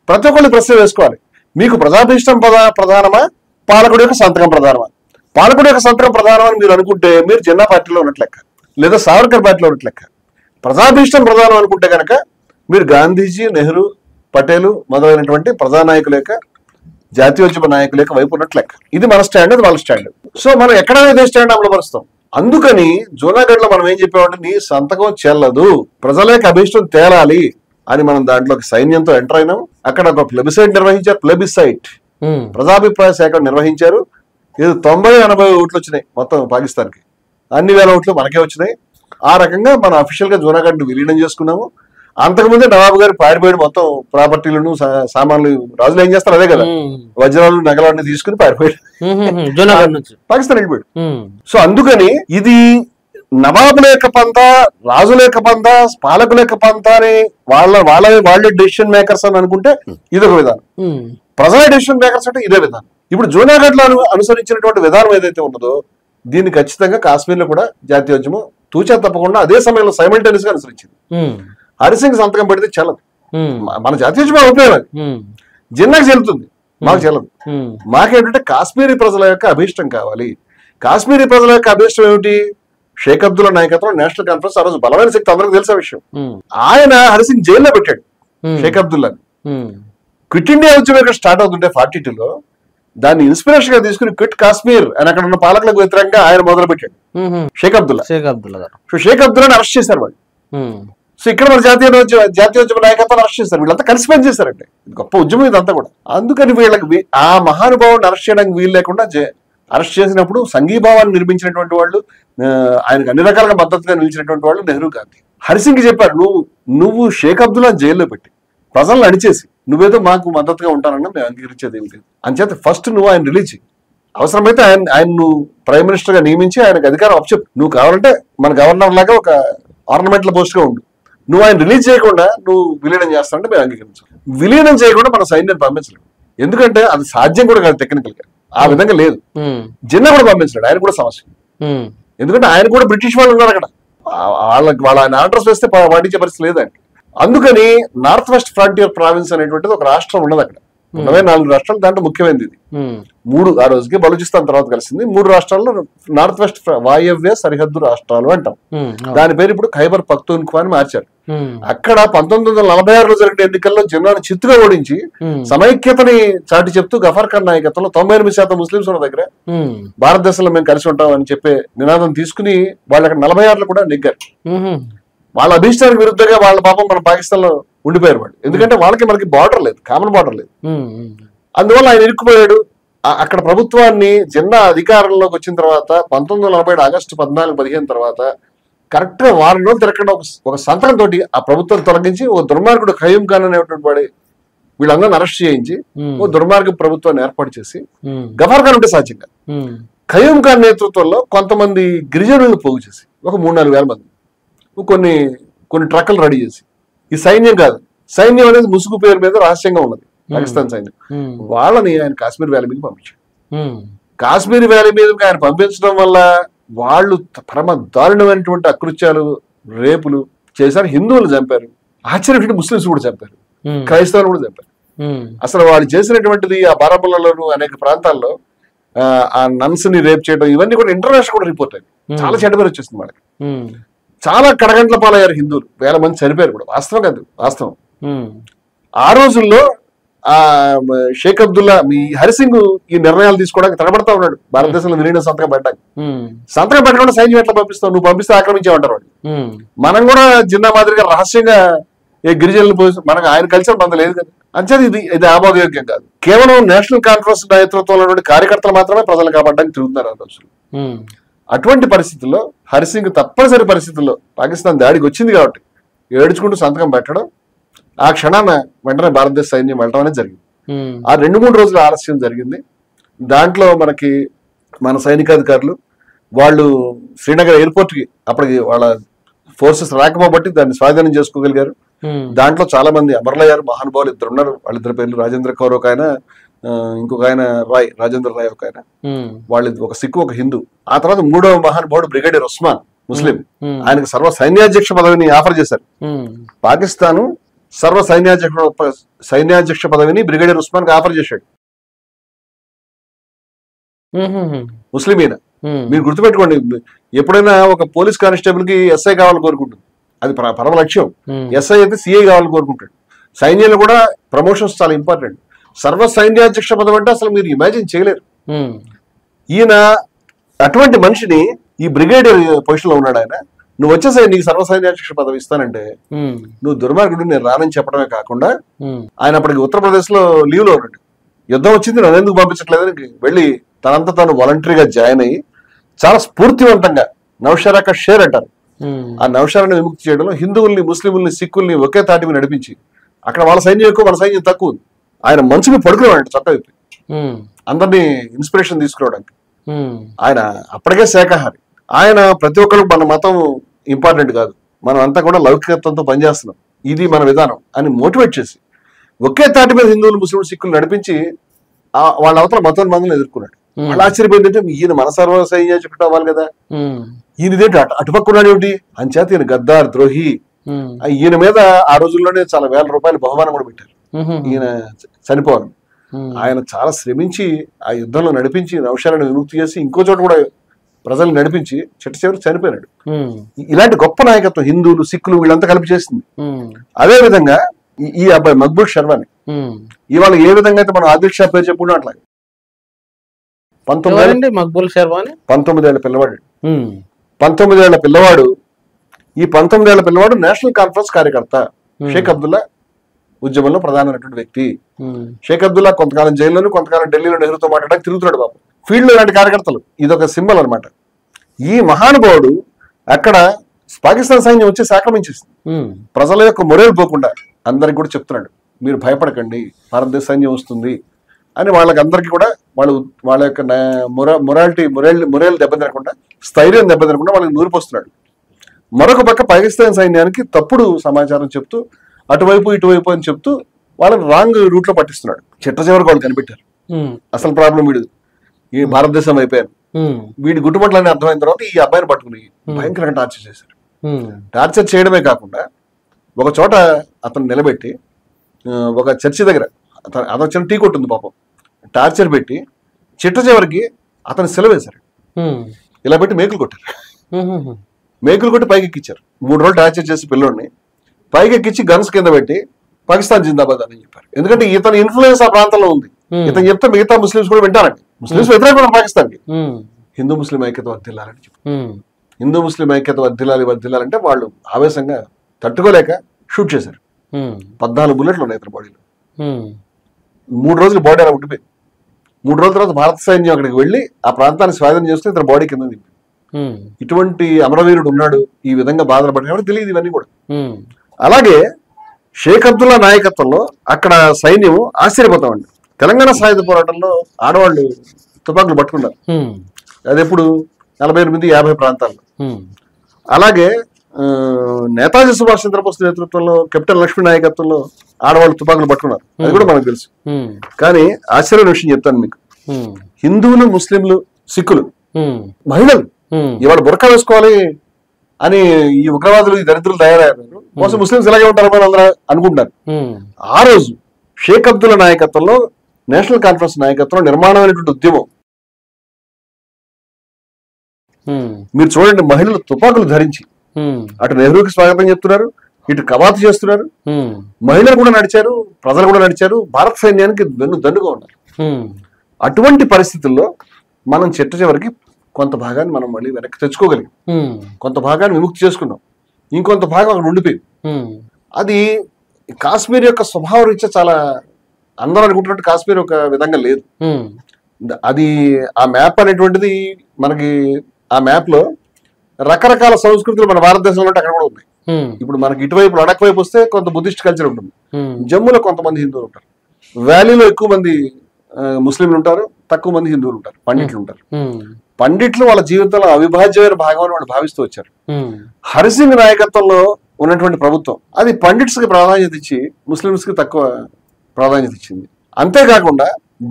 ప్రతి ఒక్కళ్ళు ప్రశ్న వేసుకోవాలి, మీకు ప్రజాభీష్టం ప్రధానమా, పాలకుడి యొక్క సంతకం ప్రధానమా? పాలకుడి యొక్క సంతకం ప్రధానం అని మీరు అనుకుంటే మీరు జిన్నా పార్టీలో ఉన్నట్లు లెక్క, లేదా సావర్కర్ పార్టీలో ఉన్నట్లు లెక్క. ప్రజాభీష్టం ప్రధానం అనుకుంటే కనుక మీరు గాంధీజీ, నెహ్రూ, పటేలు మొదలైనటువంటి ప్రజానాయకుల యొక్క, జాతీయోద్యమ నాయకుల యొక్క వైపు ఉన్నట్లు లెక్క. ఇది మన స్టాండ్, అది వాళ్ళ స్టాండ్. సో మనం ఎక్కడైనా ఇదే స్టాండ్ అమలుపరుస్తాం. అందుకని జూనాగఢ్ లో మనం ఏం చెప్పామంటే, నీ సంతకం చెల్లదు, ప్రజల యొక్క అభీష్టం తేలాలి అని మనం దాంట్లోకి సైన్యంతో ఎంటర్ అయినాం. అక్కడ ఒక ప్లెబిసైట్ నిర్వహించారు. ప్లెబిసైట్ ప్రజాభిప్రాయ సేకరణ నిర్వహించారు. ఇది 90-80 ఓట్లు వచ్చినాయి మొత్తం పాకిస్తాన్కి. అన్ని వేల ఓట్లు మనకే వచ్చినాయి. ఆ రకంగా మనం అఫీషియల్ గా జూనాగఢ్ విలీనం చేసుకున్నాము. అంతకుముందే నవాబు గారు పారిపోయాడు. మొత్తం ప్రాపర్టీలను, సామాన్లు, రాజులు ఏం చేస్తారు అదే కదా, వజ్రాలు, నగలన్నీ తీసుకుని పారిపోయాడు, పాకిస్తాన్ వెళ్ళిపోయాడు. సో అందుకని ఇది నవాబుల యొక్క పంత, రాజుల యొక్క పంత, పాలకుల యొక్క పంత అని వాళ్ళే డెసిషన్ మేకర్స్ అని అనుకుంటే ఇదొక విధానం. ప్రజల డెసిషన్ మేకర్స్ అంటే ఇదే విధానం. ఇప్పుడు జూనాగఢ్ లో అనుసరించినటువంటి విధానం ఏదైతే ఉన్నదో దీన్ని ఖచ్చితంగా కాశ్మీర్ లో కూడా జాతీయోద్యమం తూచా తప్పకుండా అదే సమయంలో సైమల్టేనియస్ గా అనుసరించింది. హరిసింగ్ సంతకం పెడితే చెల్లదు, మన జాతీయోద్యమం ఉపయోగాలు జిన్నాకి చెల్లుతుంది, మాకు చెల్లదు. మాకేంటంటే కాశ్మీరీ ప్రజల యొక్క అభీష్టం కావాలి. కాశ్మీరీ ప్రజల యొక్క అభీష్టం ఏమిటి? షేక్ అబ్దుల్లా నాయకత్వం నేషనల్ కాన్ఫరెన్స్, ఆ రోజు బలమైన శక్తి, అందరికి తెలిసే విషయం. ఆయన హరిసింగ్ జైల్లో పెట్టాడు షేక్ అబ్దుల్లాని. క్విట్ ఇండియా ఉద్యమం ఇక్కడ స్టార్ట్ అవుతుంటే 42లో దాన్ని ఇన్స్పిరేషన్ గా తీసుకుని క్విట్ కాశ్మీర్ అని అక్కడ ఉన్న పాలకులకు వ్యతిరేకంగా ఆయన మొదలు పెట్టాడు షేక్ అబ్దుల్లా. సో షేక్ అబ్దుల్లాని అరెస్ట్ చేశారు వాళ్ళు. సో ఇక్కడ మన జాతీయోద్యమ నాయకత్వాన్ని అరెస్ట్ చేశారు. వీళ్ళంతా కలిసి పని చేశారంటే గొప్ప ఉద్యమం ఇదంతా కూడా. అందుకని వీళ్ళకి ఆ మహానుభావుని అరెస్ట్ చేయడానికి వీలు లేకుండా అరెస్ట్ చేసినప్పుడు సంఘీభావాన్ని నిర్మించినటువంటి వాళ్ళు, ఆయనకు అన్ని రకాలుగా మద్దతుగా నిలిచినటువంటి వాళ్ళు నెహ్రూ, గాంధీ. హరిసింగ్ చెప్పారు, నువ్వు షేక్ అబ్దుల్లా జైల్లో పెట్టి ప్రజలను అణిచేసి నువ్వేదో మాకు మద్దతుగా ఉంటానన్నా మేము అంగీకరించేది ఏమి లేదు. అంచేత ఫస్ట్ నువ్వు ఆయన రిలీజ్ చేయి, అవసరమైతే ఆయన నువ్వు ప్రైమ్ మినిస్టర్ గా నియమించి ఆయనకు అధికారం అప్పచెప్పు. నువ్వు కావాలంటే మన గవర్నర్ లాగా ఒక ఆర్నమెంటల్ పోస్ట్ గా ఉండు. నువ్వు ఆయన రిలీజ్ చేయకుండా నువ్వు విలీనం చేస్తానంటే మేము అంగీకరించాం. విలీనం చేయకుండా మన సైన్యాన్ని పంపించలేము, ఎందుకంటే అది సాధ్యం కూడా కాదు టెక్నికల్ గా, ఆ విధంగా లేదు. జిన్నా కూడా పంపించలేడు, ఆయన కూడా సమస్య. ఎందుకంటే ఆయన కూడా బ్రిటిష్ వాళ్ళు ఉన్నారు అక్కడ, వాళ్ళ ఆయన ఆర్డర్స్ వేస్తే పాటించే పరిస్థితి లేదు ఆయన. అందుకని నార్త్ వెస్ట్ ఫ్రంటియర్ ప్రావిన్స్ అనేటువంటిది ఒక రాష్ట్రం ఉన్నది అక్కడ. 4 రాష్ట్రాలు, దాంట్లో ముఖ్యమైనది ఇది. 3 ఆ రోజుకి బలూచిస్తాన్ తర్వాత కలిసింది. 3 రాష్ట్రాల్లో నార్త్ వెస్ట్ వాయవ్య సరిహద్దు రాష్ట్రాలు అంటాం. దాని పేరు ఇప్పుడు ఖైబర్ పఖ్తూన్ఖ్వా అని మార్చారు. అక్కడ 1946లో జరిగిన ఎన్నికల్లో జిన్నాను చిత్తుగా ఓడించి సమైక్యతని చాటి చెప్తూ గఫర్ ఖాన్ నాయకత్వంలో 98% ముస్లింస్ ఉన్న దగ్గర భారతదేశంలో మేము కలిసి ఉంటాం అని చెప్పే నినాదం తీసుకుని వాళ్ళు అక్కడ 46లో కూడా నెగ్గారు. వాళ్ళ అభీష్టానికి విరుద్ధంగా వాళ్ళ పాపం మన పాకిస్తాన్ లో ఉండిపోయారు వాళ్ళు. ఎందుకంటే వాళ్ళకి మనకి బార్డర్ లేదు, కామన్ బార్డర్ లేదు. అందువల్ల ఆయన ఇరుక్కుపోయాడు. అక్కడ ప్రభుత్వాన్ని జిన్నా అధికారంలోకి వచ్చిన తర్వాత 1947 ఆగస్టు 14-15 తర్వాత కరెక్ట్ గా వారం రోజులు తిరగకుండా ఒక సంతకం తోటి ఆ ప్రభుత్వం తొలగించి ఒక దుర్మార్గుడు ఖయూమ్ ఖాన్ అనేటువంటి వాడి వీళ్ళందరిని అరెస్ట్ చేయించి ఓ దుర్మార్గ ప్రభుత్వాన్ని ఏర్పాటు చేసి ఉమ్, గఫర్ ఖాన్ ఉంటే సాధ్యంగా ఉమ్, ఖయూమ్ ఖాన్ నేతృత్వంలో కొంతమంది గిరిజనులను పోగు చేసి ఒక 3-4 వేల మంది కొన్ని ట్రక్కులు రెడీ చేసి ఈ సైన్యం కాదు, సైన్యం అనేది ముసుగు పేరు మీద రహస్యంగా ఉన్నది పాకిస్తాన్ సైన్యం, ఉమ్, వాళ్ళని ఆయన కాశ్మీర్ వ్యాలీ మీద పంపించాడు. ఉమ్, కాశ్మీర్ వ్యాలీ మీదకి ఆయన పంపించడం వల్ల వాళ్ళు పరమ దారుణమైనటువంటి అకృత్యాలు, రేపులు చేశారు. హిందువులు చంపారు, ఆశ్చర్యపడి ముస్లింస్ కూడా చంపారు, ఉమ్, క్రైస్తవులు కూడా చంపారు. ఉమ్, అసలు వాళ్ళు చేసినటువంటిది ఆ బారాముల్లాలోను అనేక ప్రాంతాల్లో ఆ నన్స్ ని రేప్ చేయడం ఇవన్నీ కూడా ఇంటర్నేషనల్ కూడా రిపోర్ట్ అయింది. చాలా చెడ్డ పేరు వచ్చేసింది వాళ్ళకి. ఉమ్, చాలా కడగంట్ల పాలయ్యారు హిందువులు, వేల మంది చనిపోయారు కూడా. వాస్తవం కాదు, వాస్తవం. ఉమ్, ఆ రోజుల్లో ఆ షేక్ అబ్దుల్లా మీ హరిసింగ్ ఈ నిర్ణయాలు తీసుకోవడానికి తడబడతా ఉన్నాడు. భారతదేశంలో విలీన సంతకం పెట్టడానికి. ఉమ్, సంతకం పెట్టకుండా సైన్యం ఎట్లా పంపిస్తావు, నువ్వు పంపిస్తే ఆక్రమించామంటారు వాళ్ళు. ఉమ్, మనం కూడా జిన్నా మాదిరిగా రహస్యంగా ఏ గిరిజనులు పోయి మనకు ఆయన కల్చర్ బంధ లేదు కదా. అంచేది ఇది ఆమోదయోగ్యం కాదు. కేవలం నేషనల్ కాన్ఫరెన్స్ నేతృత్వంలో ఉన్నటువంటి కార్యకర్తలు మాత్రమే ప్రజలు కాపాడడానికి తిరుగుతున్నారు ఆ రోజులు. ఉమ్, అటువంటి పరిస్థితుల్లో హరిసింగ్ తప్పనిసరి పరిస్థితుల్లో పాకిస్తాన్ దాడికి వచ్చింది కాబట్టి ఏడ్చుకుంటూ సంతకం పెట్టడం, ఆ క్షణాన వెంటనే భారతదేశ సైన్యం వెళ్ళడం అనేది జరిగింది. ఉమ్, ఆ 2-3 రోజుల ఆలస్యం జరిగింది. దాంట్లో మనకి మన సైనికాధికారులు వాళ్ళు శ్రీనగర్ ఎయిర్పోర్ట్కి అప్పటికి వాళ్ళ ఫోర్సెస్ రాకపోబట్టి దాన్ని స్వాధీనం చేసుకోగలిగారు. ఉమ్, దాంట్లో చాలా మంది అమరులయ్యారు. మహానుభావులు 2 ఉన్నారు. వాళ్ళిద్దరి పేర్లు రాజేంద్ర కౌర్ ఒక ఆయన, ఇంకొక ఆయన రాజేంద్ర రాయ్ ఒక ఆయన. ఉమ్, వాళ్ళు ఒక సిక్కు ఒక హిందూ. ఆ తర్వాత 3వ మహానుభావుడు బ్రిగేడియర్ ఉస్మాన్ ముస్లిం. ఉమ్, ఆయనకు సర్వ సైన్యాధ్యక్ష పదవిని ఆఫర్ చేశారు. ఉమ్, పాకిస్తాను సర్వ సైన్యాధ్యక్ష పదవిని బ్రిగేడియర్ ఉస్మాన్ కి ఆఫర్ చేశాడు. ఉమ్, ముస్లిం ఈయన. ఉమ్, మీరు గుర్తుపెట్టుకోండి, ఎప్పుడైనా ఒక పోలీస్ కానిస్టేబుల్ కి ఎస్ఐ కావాలని కోరుకుంటుంది, అది పరమ లక్ష్యం. ఉమ్, ఎస్ఐ అయితే సిఐ కావాలని కోరుకుంటాడు. సైన్యంలో కూడా ప్రమోషన్స్ చాలా ఇంపార్టెంట్. సర్వ సైన్యాధ్యక్ష పదవి అంటే అసలు మీరు ఇమాజిన్ చేయలేరు. ఉమ్, ఈయన అటువంటి మనిషిని ఈ బ్రిగేడియర్ పొజిషన్ లో ఉన్నాడు. ఆయన నువ్వు వచ్చేసాయి నీకు సర్వ సైన్యాధ్యక్ష పదవి ఇస్తానంటే ఉమ్, నువ్వు దుర్మార్గుడు, నేను రానని చెప్పడమే కాకుండా ఉమ్, ఆయన అప్పటికి ఉత్తరప్రదేశ్ లో లీవ్ లో ఉన్నాడు. యుద్ధం వచ్చింది, నన్ను ఎందుకు పంపించట్లేదని వెళ్ళి తనంతా తాను వాలంటరీగా జాయిన్ అయ్యి చాలా స్ఫూర్తివంతంగా నౌషారా షేర్ అంటారు. ఉమ్, ఆ నౌషారాన్ని విముక్తి చేయడంలో హిందువుల్ని, ముస్లింల్ని, సిక్కుల్ని ఒకే తాటి మీద నడిపించి, అక్కడ వాళ్ళ సైన్యం ఎక్కువ, మన సైన్యం తక్కువ ఉంది. ఆయన మంచు మీద పడుకునేవాడు చక్క వైపు, ఉమ్, అందరినీ ఇన్స్పిరేషన్ తీసుకురావడానికి. ఉమ్, ఆయన అప్పటికే శాఖాహారి. ఆయన ప్రతి ఒక్కరికి మన మతం ఇంపార్టెంట్ కాదు, మనం అంతా కూడా లౌకికత్వంతో పనిచేస్తున్నాం, ఇది మన విధానం అని మోటివేట్ చేసి ఒకే తాటి మీద హిందువులు, ముస్లింలు, సిక్కులు నడిపించి వాళ్ళ అవతల మతోన్మాదులను ఎదుర్కొన్నాడు. వాళ్ళు ఆశ్చర్యపోయిందంటే ఈయన మన సర్వ సైన్యాధ్యక్షుడు అవ్వాలి కదా, ఉమ్, ఈయన ఇదేంటి అటుపక్కున్నాడు ఏమిటి అంచేత ఈయన గద్దార్, ద్రోహి. ఉమ్, ఈయన మీద ఆ రోజుల్లోనే చాలా వేల రూపాయల బహుమానం కూడా పెట్టారు ఉమ్, ఈయన చనిపోవాలి. ఉమ్, ఆయన చాలా శ్రమించి ఆ యుద్ధంలో నడిపించి నౌషారాన్ని విముక్తి చేసి ఇంకో చోట కూడా ప్రజలు నడిపించి చిట్ట చివరికి చనిపోయినాడు. ఉమ్, ఇలాంటి గొప్ప నాయకత్వం హిందువులు, సిక్కులు వీళ్ళంతా కలిపి చేసింది. ఉమ్, అదే విధంగా ఈ అబ్బాయి మక్బూల్ షర్వాని ఉమ్. ఇవాళ ఏ విధంగా అయితే మనం ఆదిల్ షా పేరు చెప్పుకున్నా అట్లా 19 ఎవరండి మక్బూల్ షర్వాని? 19 ఏళ్ల పిల్లవాడు. ఉమ్, 19 ఏళ్ల పిల్లవాడు. ఈ 19 ఏళ్ల పిల్లవాడు నేషనల్ కాన్ఫరెన్స్ కార్యకర్త. షేక్ అబ్దుల్లా ఉద్యమంలో ప్రధానమైనటువంటి వ్యక్తి. ఉమ్, షేక్ అబ్దుల్లా కొంతకాలం జైల్లోను, కొంతకాలం ఢిల్లీలో నెహ్రూతో మాట్లాడడానికి తిరుగుతున్నాడు బాబు. ఫీల్డ్ లో ఇలాంటి కార్యకర్తలు, ఇదొక సింబల్ అనమాట. ఈ మహానుభావుడు అక్కడ పాకిస్తాన్ సైన్యం వచ్చేసి ఆక్రమించేసింది. ఉమ్, ప్రజల యొక్క మొరేలు పోకుండా అందరికి కూడా చెప్తున్నాడు, మీరు భయపడకండి, భారతదేశ సైన్యం వస్తుంది అని. వాళ్ళకి అందరికీ కూడా వాళ్ళ యొక్క మొరేలు దెబ్బతినకుండా, స్థైర్యం దెబ్బతినకుండా వాళ్ళకి నూరిపోస్తున్నాడు. మరొక పక్క పాకిస్తాన్ సైన్యానికి తప్పుడు సమాచారం చెప్తూ అటువైపు ఇటువైపు అని చెప్తూ వాళ్ళని రాంగ్ రూట్ లో పట్టిస్తున్నాడు. చిట్ట చివరికి వాళ్ళు కనిపెట్టారు ఉమ్, అసలు ప్రాబ్లం వీడు ఈ భారతదేశం అయిపోయారు. ఉమ్, వీడి గుట్టుమట్లని అర్థమైన తర్వాత ఈ అబ్బాయిని పట్టుకుని భయంకరంగా టార్చర్ చేశారు. ఉమ్, టార్చర్ చేయడమే కాకుండా ఒక చోట అతను నిలబెట్టి ఒక చర్చి దగ్గర అతను చిన్న టీ కొట్టుంది పాపం, టార్చర్ పెట్టి చిట్ట చివరికి అతను సెలవేశారు. ఉమ్, ఇలా పెట్టి మేకులు కొట్టారు. ఉమ్, మేకులు కొట్టి పైకి ఎక్కించారు. 3 రోజులు టార్చర్ చేసి పిల్లోడిని పైకి ఎక్కించి గన్స్ కింద పెట్టి పాకిస్తాన్ జిందాబాద్ అని చెప్పారు. ఎందుకంటే ఇతని ఇన్ఫ్లుయెన్స్ ఆ ప్రాంతంలో ఉంది. ఇతను చెప్తే మిగతా ముస్లింస్ కూడా వింటారండి. ముస్లింస్ వ్యతిరేకం పాకిస్తాన్ కి. హిందూ ముస్లిం ఐక్యత వర్ధిల్లాలని చెప్పి, హిందూ ముస్లిం ఐక్యత వర్ధిల్లాలంటే వాళ్ళు ఆవేశంగా తట్టుకోలేక షూట్ చేశారు. 14 బుల్లెట్లు ఉన్నాయి ఇతని బాడీలో. 3 రోజులు బాడీ అలా ఉండిపోయింది. 3 రోజుల తర్వాత భారత సైన్యం అక్కడికి వెళ్ళి ఆ ప్రాంతాన్ని స్వాధీనం చేసుకుని ఇతని బాడీ కింద దింపి, ఇటువంటి అమరవీరుడు ఉన్నాడు, ఈ విధంగా బాధలు పడిన తెలియదు ఇవన్నీ కూడా. అలాగే షేక్ అబ్దుల్లా నాయకత్వంలో అక్కడ సైన్యం ఆశ్చర్యపోతామండి. తెలంగాణ సాయుధ పోరాటంలో ఆడవాళ్ళు తుపాకులు పట్టుకున్నారు. అది ఎప్పుడు 48-50 ప్రాంతాల్లో. అలాగే నేతాజీ సుభాష్ చంద్రబోస్ నేతృత్వంలో కెప్టెన్ లక్ష్మీ నాయకత్వంలో ఆడవాళ్ళు తుపాకులు పట్టుకున్నారు. అది కూడా మనకు తెలుసు. కానీ ఆశ్చర్యమైన విషయం చెప్తాను మీకు. హిందువులు, ముస్లింలు, సిక్కులు, మహిళలు ఇవాళ బురకా వేసుకోవాలి అని ఈ ఉగ్రవాదులు, ఈ దరిద్రులు తయారయ్యారు. కోసం ముస్లింస్ ఇలాగే ఉంటారని అందరూ అనుకుంటారు. ఆ రోజు షేక్ అబ్దుల్లా నాయకత్వంలో, నేషనల్ కాన్ఫరెన్స్ నాయకత్వంలో నిర్మాణమైనటువంటి ఉద్యమం. మీరు చూడండి, మహిళలు తుపాకులు ధరించి అటు నెహ్రూకి స్వాగతం చెప్తున్నారు, ఇటు కవాతు చేస్తున్నారు. మహిళలు కూడా నడిచారు, ప్రజలు కూడా నడిచారు. భారత సైన్యానికి దండుగా ఉన్నారు. అటువంటి పరిస్థితుల్లో మనం చివరికి కొంత భాగాన్ని మనం మళ్ళీ వెనక్కి తెచ్చుకోగలిగాం. కొంత భాగాన్ని విముక్తి చేసుకున్నాం. ఇంకొంత భాగం అక్కడ ఉండిపోయింది. అది కాశ్మీర్ యొక్క స్వభావ రీత్యా చాలా అందరూ అనుకుంటున్నట్టు కాశ్మీర్ ఒక విధంగా లేదు. అది ఆ మ్యాప్ అనేటువంటిది మనకి, ఆ మ్యాప్ లో రకరకాల సంస్కృతులు మన భారతదేశంలో అక్కడ కూడా ఉన్నాయి. ఇప్పుడు మనకి ఇటువైపు లడక్ వైపు వస్తే కొంత బుద్ధిస్ట్ కల్చర్ ఉంటుంది. జమ్మూలో కొంతమంది హిందువులు ఉంటారు. వ్యాలీలో ఎక్కువ మంది ముస్లింలు ఉంటారు, తక్కువ మంది హిందువులు ఉంటారు, పండిట్లు ఉంటారు. పండిట్లు వాళ్ళ జీవితంలో అవిభాజ్యమైన భాగం అని వాళ్ళు భావిస్తూ వచ్చారు. హరిసింగ్ నాయకత్వంలో ఉన్నటువంటి ప్రభుత్వం అది పండిట్స్ కి ప్రాధాన్యత ఇచ్చి ముస్లింస్ కి తక్కువ ప్రాధాన్యత ఇచ్చింది. అంతేకాకుండా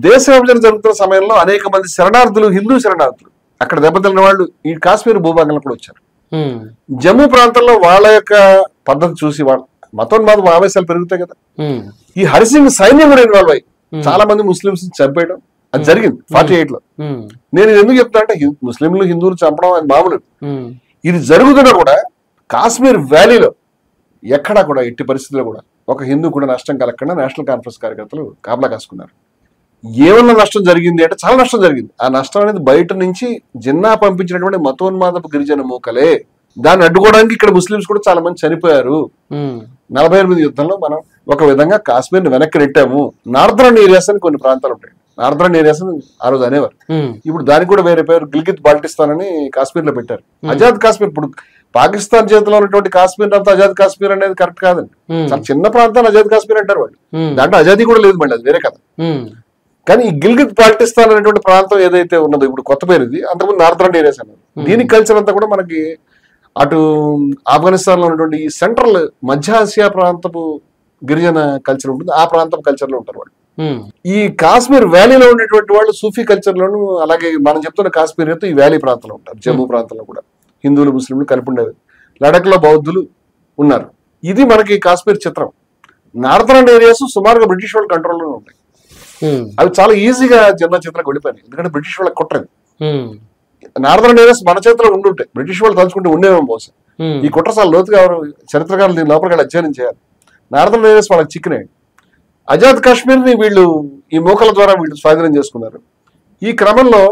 దేశ విభజన జరుగుతున్న సమయంలో అనేక మంది శరణార్థులు, హిందూ శరణార్థులు అక్కడ దెబ్బతిన్న వాళ్ళు ఈ కాశ్మీర్ భూభాగంలో కూడా వచ్చారు. జమ్మూ ప్రాంతంలో వాళ్ళ యొక్క పద్ధతి చూసి వాళ్ళ మతోన్మాద ఆవేశాలు పెరుగుతాయి కదా. ఈ హరిసింగ్ సైన్యం కూడా ఇన్వాల్వ్ అయ్యి చాలా మంది ముస్లింస్ చంపేయడం అది జరిగింది 48 లో. నేను ఎందుకు చెప్తా అంటే ముస్లింలు హిందువులు చంపడం అది మామూలు. ఇది జరుగుతున్నా కూడా కాశ్మీర్ వ్యాలీలో ఎక్కడా కూడా ఎట్టి పరిస్థితుల్లో కూడా ఒక హిందూ కూడా నష్టం కలగకుండా నేషనల్ కాన్ఫరెన్స్ కార్యకర్తలు కాపలా కాసుకున్నారు. ఏమన్నా నష్టం జరిగింది అంటే చాలా నష్టం జరిగింది. ఆ నష్టం అనేది బయట నుంచి జిన్నా పంపించినటువంటి మతోన్మాదపు గిరిజన మూకలే. దాన్ని అడ్డుకోవడానికి ఇక్కడ ముస్లింస్ కూడా చాలా మంది చనిపోయారు. 48 యుద్ధంలో మనం ఒక విధంగా కాశ్మీర్ ని వెనక్కి నెట్టాము. నార్దర్న్ ఏరియాస్ అని కొన్ని ప్రాంతాలు ఉంటాయి. నార్దర్న్ ఏరియాస్ ఆ రోజు అనేవారు. ఇప్పుడు దానికి కూడా వేరే పేరు గిల్గిత్ బాల్టిస్తాన్ అని కాశ్మీర్ లో పెట్టారు. ఆజాద్ కాశ్మీర్. ఇప్పుడు పాకిస్తాన్ చేతిలో ఉన్నటువంటి కాశ్మీర్ అంతా ఆజాద్ కాశ్మీర్ అనేది కరెక్ట్ కాదండి. చాలా చిన్న ప్రాంతాన్ని ఆజాద్ కాశ్మీర్ అంటారు వాళ్ళు. దాంట్లో ఆజాదీ కూడా లేదు మళ్ళీ, అది వేరే కదా. కానీ ఈ గిల్గిత్ బాల్టిస్తాన్ అనేటువంటి ప్రాంతం ఏదైతే ఉన్నదో ఇప్పుడు కొత్త పేరు ఇది, అంతకుముందు నార్దర్న్ ఏరియాస్ అన్నారు. దీని కల్చర్ అంతా కూడా మనకి అటు ఆఫ్ఘనిస్తాన్ లో ఉన్నటువంటి ఈ సెంట్రల్ మధ్య ఆసియా ప్రాంతపు గిరిజన కల్చర్ ఉంటుంది. ఆ ప్రాంతం కల్చర్ లో ఉంటారు వాళ్ళు. ఈ కాశ్మీర్ వ్యాలీలో ఉండేటువంటి వాళ్ళు సూఫీ కల్చర్ లోను, అలాగే మనం చెప్తున్న కాశ్మీర్ ఈ వ్యాలీ ప్రాంతంలో ఉంటారు. జమ్మూ ప్రాంతంలో కూడా హిందువులు, ముస్లింలు కలిపి ఉండేది. లడక్ లో బౌద్ధులు ఉన్నారు. ఇది మనకి కాశ్మీర్ చిత్రం. నార్దర్న్ ఏరియాస్ సుమారుగా బ్రిటిష్ వాళ్ళ కంట్రోల్లోనే ఉంటాయి. అవి చాలా ఈజీగా చిన్న చేతులకు వెళ్ళిపోయాయి. ఎందుకంటే బ్రిటిష్ వాళ్ళకి కుట్రది. నార్దర్న్ ఏరియాస్ మన చేతిలో ఉండుంటాయి, బ్రిటిష్ వాళ్ళు తలుచుకుంటే ఉండేమో బహుశా. ఈ కుట్ర చాలా లోతుగా చరిత్రకారులు దీని లోపలికి అధ్యయనం చేయాలి. నార్దర్న్ ఏరియాస్ వాళ్ళకి చిక్కినాయి. ఆజాద్ కాశ్మీర్ ని వీళ్ళు ఈ మూకల ద్వారా వీళ్ళు స్వాధీనం చేసుకున్నారు. ఈ క్రమంలో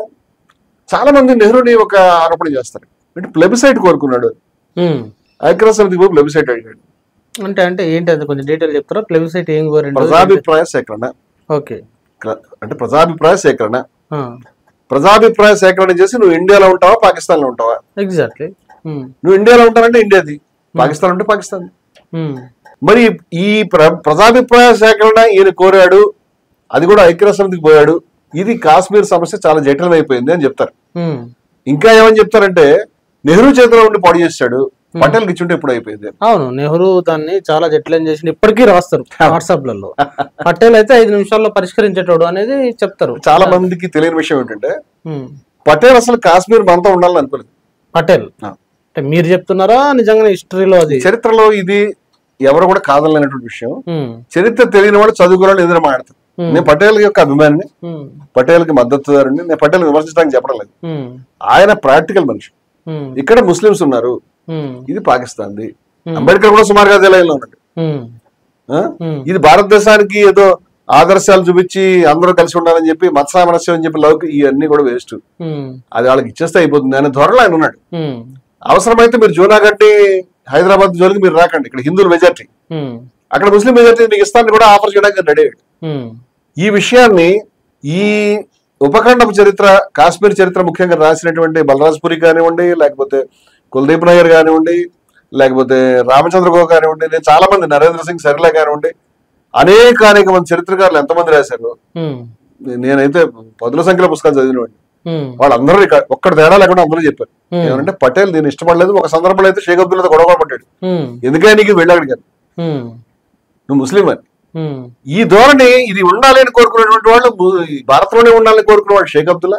చాలా మంది నెహ్రూని ఒక ఆరోపణ చేస్తారు. అంటే ప్లెబిసైట్ కోరుకున్నాడు. ఐక్యరాజ్యసమితి పోయి ప్లెబిసైట్ అడిగాడు. అంటే ఏంటి అది కొంచెం డీటెయిల్ చెప్తారా? ప్లెబిసైట్ ఏం కోరాడు? ప్రజాభిప్రాయ సేకరణ. ఓకే. అంటే ప్రజాభిప్రాయ సేకరణ. ప్రజాభిప్రాయ సేకరణ చేసి నువ్వు ఇండియాలో ఉంటావా, పాకిస్తాన్ లో ఉంటావా? ఎగ్జాక్ట్లీ. నువ్వు ఇండియాలో ఉంటావంటే ఇండియాది, పాకిస్తాన్ అంటే పాకిస్తాన్. మరి ఈ ప్రజాభిప్రాయ సేకరణ ఈయన కోరాడు, అది కూడా ఐక్యరాజ్యసమితికి పోయాడు. ఇది కాశ్మీర్ సమస్య చాలా జటిలమైపోయింది అని చెప్తారు. ఇంకా ఏమని చెప్తారంటే నెహ్రూ చేతిలో ఉండి పాడు చేశాడు, పటేల్ ఇచ్చుంటే ఎప్పుడు అయిపోయింది. అవును, నెహ్రూ దాన్ని చాలా జటిలం చేసి ఇప్పటికీ రాస్తారు వాట్సాప్లలో. పటేల్ అయితే 5 నిమిషాల్లో పరిష్కరించేటోడు అనేది చెప్తారు. చాలా మందికి తెలియని విషయం ఏంటంటే పటేల్ అసలు కాశ్మీర్ మనతో ఉండాలని అనుకోలేదు. పటేల్ అంటే మీరు చెప్తున్నారా నిజంగా హిస్టరీలో? అది చరిత్రలో ఇది ఎవరు కూడా కాదనలేనటువంటి విషయం. చరిత్ర తెలియని వాళ్ళు చదువుకోవాలని ఎదురు మాట్లాడతారు. నేను పటేల్ యొక్క అభిమానిని, పటేల్ కి మద్దతుదారుని. నేను పటేల్ విమర్శించడానికి చెప్పడం లేదు. ఆయన ప్రాక్టికల్ మనిషి. ఇక్కడ ముస్లింస్ ఉన్నారు, ఇది పాకిస్తాన్ది. అంబేద్కర్ కూడా సుమారుగా అదే లైన్లో ఉన్నాడు. ఇది భారతదేశానికి ఏదో ఆదర్శాలు చూపించి అందరూ కలిసి ఉండాలని చెప్పి మత సామరస్యం అని చెప్పి లౌకి ఇవన్నీ కూడా వేస్ట్. అది వాళ్ళకి ఇచ్చేస్తే అయిపోతుంది అనే ధోరణిలో ఆయన ఉన్నాడు. అవసరమైతే మీరు జూనాగడ్డి హైదరాబాద్ జోలికి మీరు రాకండి, ఇక్కడ హిందువుల మెజార్టీ, అక్కడ ముస్లిం మెజార్టీ మీకు ఇస్తాన్ని కూడా ఆఫర్ చేయడానికి రెడీ అయ్యాడు. ఈ విషయాన్ని ఈ ఉపఖండపు చరిత్ర, కాశ్మీర్ చరిత్ర ముఖ్యంగా రాసినటువంటి బలరాజ్పురి కానివ్వండి, లేకపోతే కుల్దీప్ నగర్ కానివ్వండి, లేకపోతే రామచంద్ర గో కానివ్వండి, నేను చాలా మంది నరేంద్ర సింగ్ సరిలా కానివ్వండి, అనేక మంది చరిత్రకారులు ఎంతమంది రాశారు. నేనైతే 10ల సంఖ్యలో పుస్తకాలు చదివినవాడిని. వాళ్ళందరూ ఒక్కటి తేడా లేకుండా అందరూ చెప్పారు. ఏమంటే పటేల్ దీన్ని ఇష్టపడలేదు, ఒక సందర్భంలో అయితే షేక్ అబ్దుల్లాతో గొడవ పడ్డాడు, ఎందుకని నీకు వెళ్ళాడు నువ్వు ముస్లిం అని. ఈ ధోరణి ఇది ఉండాలి అని కోరుకున్నటువంటి వాళ్ళు భారత్ లోనే ఉండాలని కోరుకున్న వాడు షేక్ అబ్దుల్లా,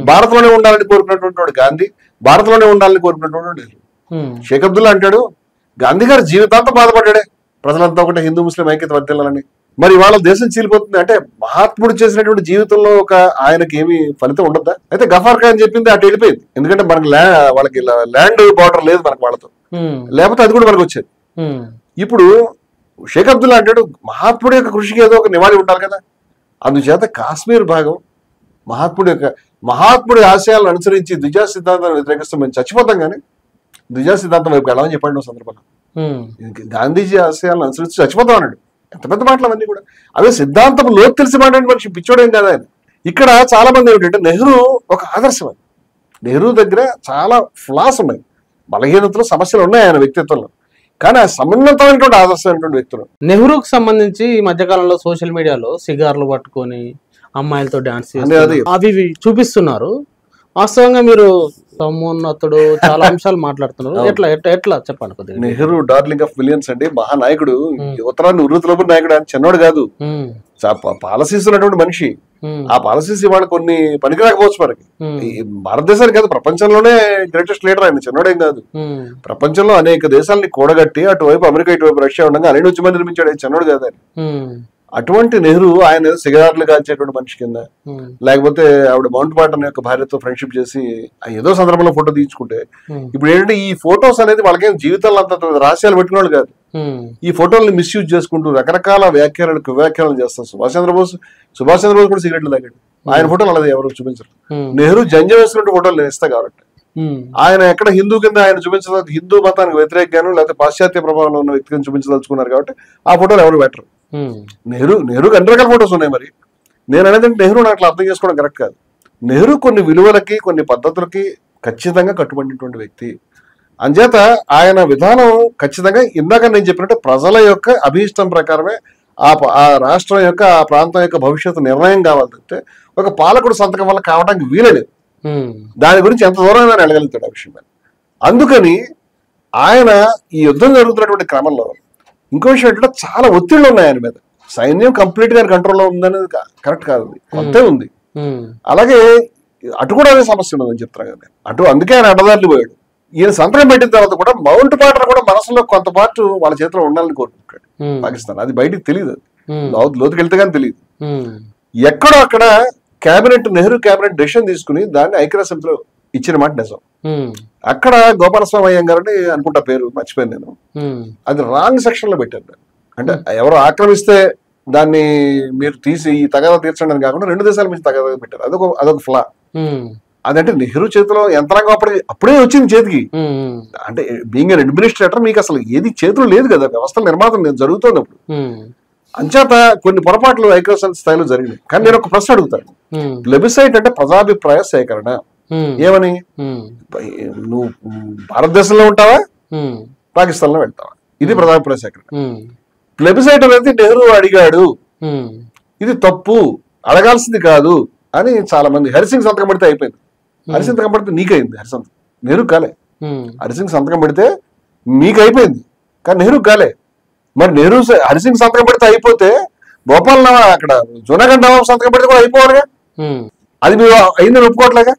భారత్ లోనే ఉండాలని కోరుకున్నటువంటి వాడు గాంధీ, భారత్ లోనే ఉండాలని కోరుకున్నటువంటి వాడు నెహ్రూ. షేక్ అబ్దుల్లా అంటాడు గాంధీ గారు జీవితాంతం బాధపడ్డాడే ప్రజలంతా ఒకటే హిందూ ముస్లిం ఐక్యత వర్తిల్లాలని. మరి వాళ్ళ దేశం చీలిపోతుంది అంటే మహాత్ముడు చేసినటువంటి జీవితంలో ఒక ఆయనకి ఏమి ఫలితం ఉండద్దా? అయితే గఫార్ ఖాన్ చెప్పింది అటు వెళ్ళిపోయింది, ఎందుకంటే మనకి వాళ్ళకి ల్యాండ్ బార్డర్ లేదు మనకు వాళ్ళతో, లేకపోతే అది కూడా మనకు వచ్చేది. ఇప్పుడు షేక్ అబ్దుల్లా అంటాడు మహాత్ముడి యొక్క కృషికి ఏదో ఒక నివాళి ఉండాలి కదా, అందుచేత కాశ్మీర్ భాగం మహాత్ముడి ఆశయాలను అనుసరించి ద్విజా సిద్ధాంతాన్ని వ్యతిరేకిస్తూ మేము చచ్చిపోతాం, కానీ ద్విజా సిద్ధాంతం వైపు వెళ్ళమని చెప్పండి సందర్భంలో. గాంధీజీ ఆశయాలను అనుసరించి చచ్చిపోతాం అన్నాడు. ఎంత పెద్ద మాటలు అవన్నీ కూడా. అవే సిద్ధాంతం లోతు తెలిసి మాట్లాడే మనిషి పిచ్చోడేం కాదు ఆయన. ఇక్కడ చాలా మంది ఏమిటంటే నెహ్రూ ఒక ఆదర్శం. నెహ్రూ దగ్గర చాలా ఫ్లాస్ ఉన్నాయి, బలహీనతలు సమస్యలు ఉన్నాయి ఆయన వ్యక్తిత్వంలో, కానీ ఆ సమున్నతమైనటువంటి ఆదర్శమైనటువంటి వ్యక్తులు. నెహ్రూకి సంబంధించి ఈ మధ్యకాలంలో సోషల్ మీడియాలో సిగార్లు పట్టుకొని అమ్మాయిలతో డాన్స్ అవి చూపిస్తున్నారు. వాస్తవంగా మీరు సమున్నతుడు చాలా అంశాలు మాట్లాడుతున్నారు, ఎట్లా ఎట్లా ఎట్లా చెప్పండి కొద్దిగా. నెహ్రూ డార్లింగ్ ఆఫ్ మిలియన్స్ అండి, మహానాయకుడు, యువతరాన్ని ఉర్రూతులోపు నాయకుడు, ఆయన చిన్నోడు కాదు, పాలసీస్ ఉన్నటువంటి మనిషి. ఆ పాలసీస్ ఇవాళ కొన్ని పనికిరాకపోవచ్చు మనకి, భారతదేశానికి కాదు ప్రపంచంలోనే గ్రేటెస్ట్ లీడర్ ఆయన, చిన్నోడేం కాదు. ప్రపంచంలో అనేక దేశాలని కూడగట్టి అటువైపు అమెరికా ఇటువైపు రష్యా ఉండగా అన్ని ఉద్యమం నిర్మించాడు, ఆయన చిన్నోడు కాదు ఆయన. అటువంటి నెహ్రూ ఆయన సిగార్లు కాల్చేటువంటి మనిషి కింద, లేకపోతే ఆవిడ మౌంట్ బాటన్ యొక్క భార్యతో ఫ్రెండ్షిప్ చేసి ఏదో సందర్భంలో ఫోటో తీసుకుంటే, ఇప్పుడు ఏంటంటే ఈ ఫొటోస్ అనేది వాళ్ళకేం జీవితాల్లో అంత రహస్యాలు పెట్టిన వాళ్ళు కాదు. ఈ ఫోటోల్ని మిస్యూజ్ చేసుకుంటూ రకరకాల వ్యాఖ్యానాలు చేస్తారు. సుభాష్ చంద్రబోస్ కూడా సిగరెట్లు తాగాడు, ఆయన ఫోటోలు అలాగే ఎవరు చూపించరు. నెహ్రూ జంజం వేసుకుంటే ఫోటోలు నేను ఇస్తా కాబట్టి ఆయన ఎక్కడ హిందూ కింద ఆయన చూపించదు, హిందూ మతానికి వ్యతిరేకంగాను లేకపోతే పాశ్చాత్య ప్రభావంలో ఉన్న వ్యక్తిని చూపించదలుచుకున్నారు కాబట్టి ఆ ఫోటోలు ఎవరు పెట్టరు. నెహ్రూకి అన్ని రకాల ఫోటోస్ ఉన్నాయి. మరి నేను అనేది నెహ్రూ అట్లా అర్థం చేసుకోవడం కరెక్ట్ కాదు. నెహ్రూ కొన్ని విలువలకి కొన్ని పద్ధతులకి ఖచ్చితంగా కట్టుబడినటువంటి వ్యక్తి. అంచేత ఆయన విధానం ఖచ్చితంగా ఇందాక నేను చెప్పినట్టు ప్రజల యొక్క అభీష్టం ప్రకారమే ఆ రాష్ట్రం యొక్క ఆ ప్రాంతం యొక్క భవిష్యత్తు నిర్ణయం కావాలి తప్పితే ఒక పాలకుడు సంతకం వల్ల కావడానికి వీలలేదు. దాని గురించి ఎంత దూరం ఆయన వెళ్ళగలుగుతాడు ఆ విషయం. అందుకని ఆయన ఈ యుద్ధం జరుగుతున్నటువంటి క్రమంలో ఇంకో విషయం ఏంటంటే చాలా ఒత్తిళ్లు ఉన్నాయి ఆయన మీద. సైన్యం కంప్లీట్ గా కంట్రోల్లో ఉందనేది కరెక్ట్ కాదు, కొంతే ఉంది. అలాగే అటు కూడా అదే సమస్య ఉన్నదని చెప్తాను కదా అటు, అందుకే ఆయన అడ్డదారులు పోయాడు. ఈయన సంతకం పెట్టిన తర్వాత కూడా మౌంట్ బాటన్ కూడా మనసులో కొంత పాటు వాళ్ళ చేతిలో ఉండాలని కోరుకుంటాడు పాకిస్తాన్. అది బయటికి తెలియదు, అది లోతుకి వెళ్తే కానీ తెలియదు. ఎక్కడో అక్కడ నెహ్రూ క్యాబినెట్ డెసిషన్ తీసుకుని దాన్ని ఐక్యరాజ్య సమితిలో ఇచ్చిన మాట నిజం. అక్కడ గోపాలస్వామి అయ్యంగారు అని అనుకుంటా, పేరు మర్చిపోయాను నేను, అది రాంగ్ సెక్షన్ లో పెట్టారు. అంటే ఎవరు ఆక్రమిస్తే దాన్ని మీరు తీసి ఈ తగాదా తీర్చండి అని కాకుండా 2 దేశాల నుంచి తగాదా పెట్టారు. అదొక ఫ్లా. అదంటే నెహ్రూ చేతిలో యంత్రాంగం అప్పుడే వచ్చింది చేతికి. అంటే బీయింగ్ అన్ అడ్మినిస్ట్రేటర్ మీకు అసలు ఏది చేతులు లేదు కదా, వ్యవస్థల నిర్మాణం జరుగుతుంది అప్పుడు. అంచేత కొన్ని పొరపాట్లు ఐక్యరాజ్య స్థాయిలో జరిగినాయి. కానీ నేను ఒక ప్రశ్న అడుగుతాను, ప్లెబిసైట్ అంటే ప్రజాభిప్రాయ సేకరణ. ఏమని, నువ్వు భారతదేశంలో ఉంటావా పాకిస్తాన్ లో వెళ్తావా, ఇది ప్రజాభిప్రాయ సేకరణ. ప్లెబిసైట్ అనేది నెహ్రూ అడిగాడు, ఇది తప్పు, అడగాల్సింది కాదు అని చాలా మంది. హరిసింగ్ సంతకం పెడితే అయిపోయింది, హరిసింగ్ సంతకం పెడితే నీకైంది, హరిసంతకం నెహ్రూ కాలే. హరిసింగ్ సంతకం పెడితే మీకు అయిపోయింది కానీ నెహ్రూ కాలే. మరి నెహ్రూ హరిసింగ్ సంతకం పెడితే అయిపోతే భోపాల్ నవాబ్ అక్కడ జూనాగఢ్ నవాబ్ సంతకం పెడితే కూడా అయిపోవాలిగా, అది మీరు అయిందని ఒప్పుకోవట్లేగా.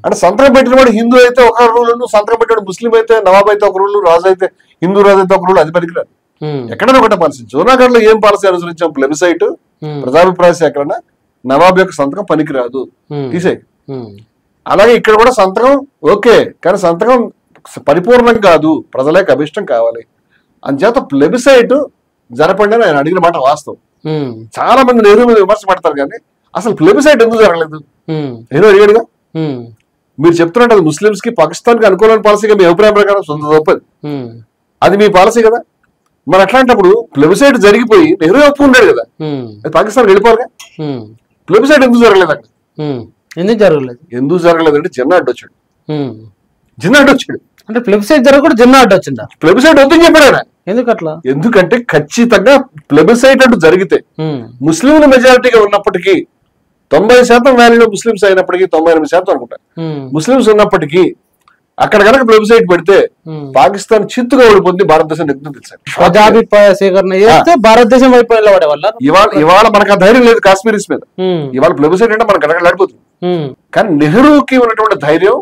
అంటే సంతకం పెట్టిన వాడు హిందూ అయితే ఒక రూల్, సంతకం పెట్టిన ముస్లిం అయితే నవాబ్ అయితే ఒక రూల్, రాజు అయితే హిందూ రాజు అయితే ఒక రూల్, అది పనికిరాదు. ఎక్కడైనా ఒకటే పాలసీ. జూనాగఢ్ లో ఏం పాలసీ అనుసరించాం, ప్లెబిసైట్ ప్రజాభిప్రాయ సేకరణ, నవాబ్ యొక్క సంతకం పనికిరాదు, తీసేయి. అలాగే ఇక్కడ కూడా సంతకం ఓకే, కానీ సంతకం పరిపూర్ణం కాదు, ప్రజలకు అభిష్టం కావాలి. అంచేత ప్లెబిసైట్ జరపండి అని ఆయన అడిగిన మాట వాస్తవం. చాలా మంది నెహ్రూ మీద విమర్శ పడతారు కానీ అసలు ప్లెబిసైట్ ఎందుకు జరగలేదు నెహ్రూ అడిగాడుగా. మీరు చెప్తున్నట్టు అది ముస్లింస్ కి పాకిస్తాన్ కి అనుకూలమైన పాలసీగా మీ అభిప్రాయం ప్రకారం సొంత తప్పది, అది మీ పాలసీ కదా. మరి అట్లాంటప్పుడు ప్లెబిసైట్ జరిగిపోయి నెహ్రూ ఒప్పుకున్నాడు కదా, అది పాకిస్తాన్ వెళ్ళిపోవాలిగా. ప్లెబిసైట్ ఎందుకు జరగలేదు అక్కడ, ఎందుకు జరగలేదు అంటే జిన్నా అడ్డు వచ్చాడు. అంటే ప్లెబిసైట్ జరగకుండా జిన్నా అడ్డు వచ్చిందా? ప్లెబిసైట్ వద్దని చెప్పాడు ఆయన. ఎందుకు అట్లా? ఎందుకంటే ఖచ్చితంగా ప్లెబిసైట్ అంటూ జరిగితే ముస్లింల మెజారిటీగా ఉన్నప్పటికీ 90% వ్యాలీలో ముస్లింస్ అయినప్పటికీ 98% అనుకుంటా ముస్లింస్ ఉన్నప్పటికీ అక్కడ కనుక ప్లెబిసైట్ పెడితే పాకిస్తాన్ చిత్తుగా ఓడిపోతుంది, భారతదేశం నెగ్గుతుంది తెలుసా. ప్రజాభిప్రాయ సేకరణ చేస్తే భారతదేశం వైపు నిలబడే వల్ల ఇవాళ మనకు ఆ ధైర్యం లేదు కాశ్మీరీస్ మీద. ఇవాళ ప్లెబిసైట్ అంటే మనకు గడగలాడిపోతుంది. కానీ నెహ్రూకి ఉన్నటువంటి ధైర్యం,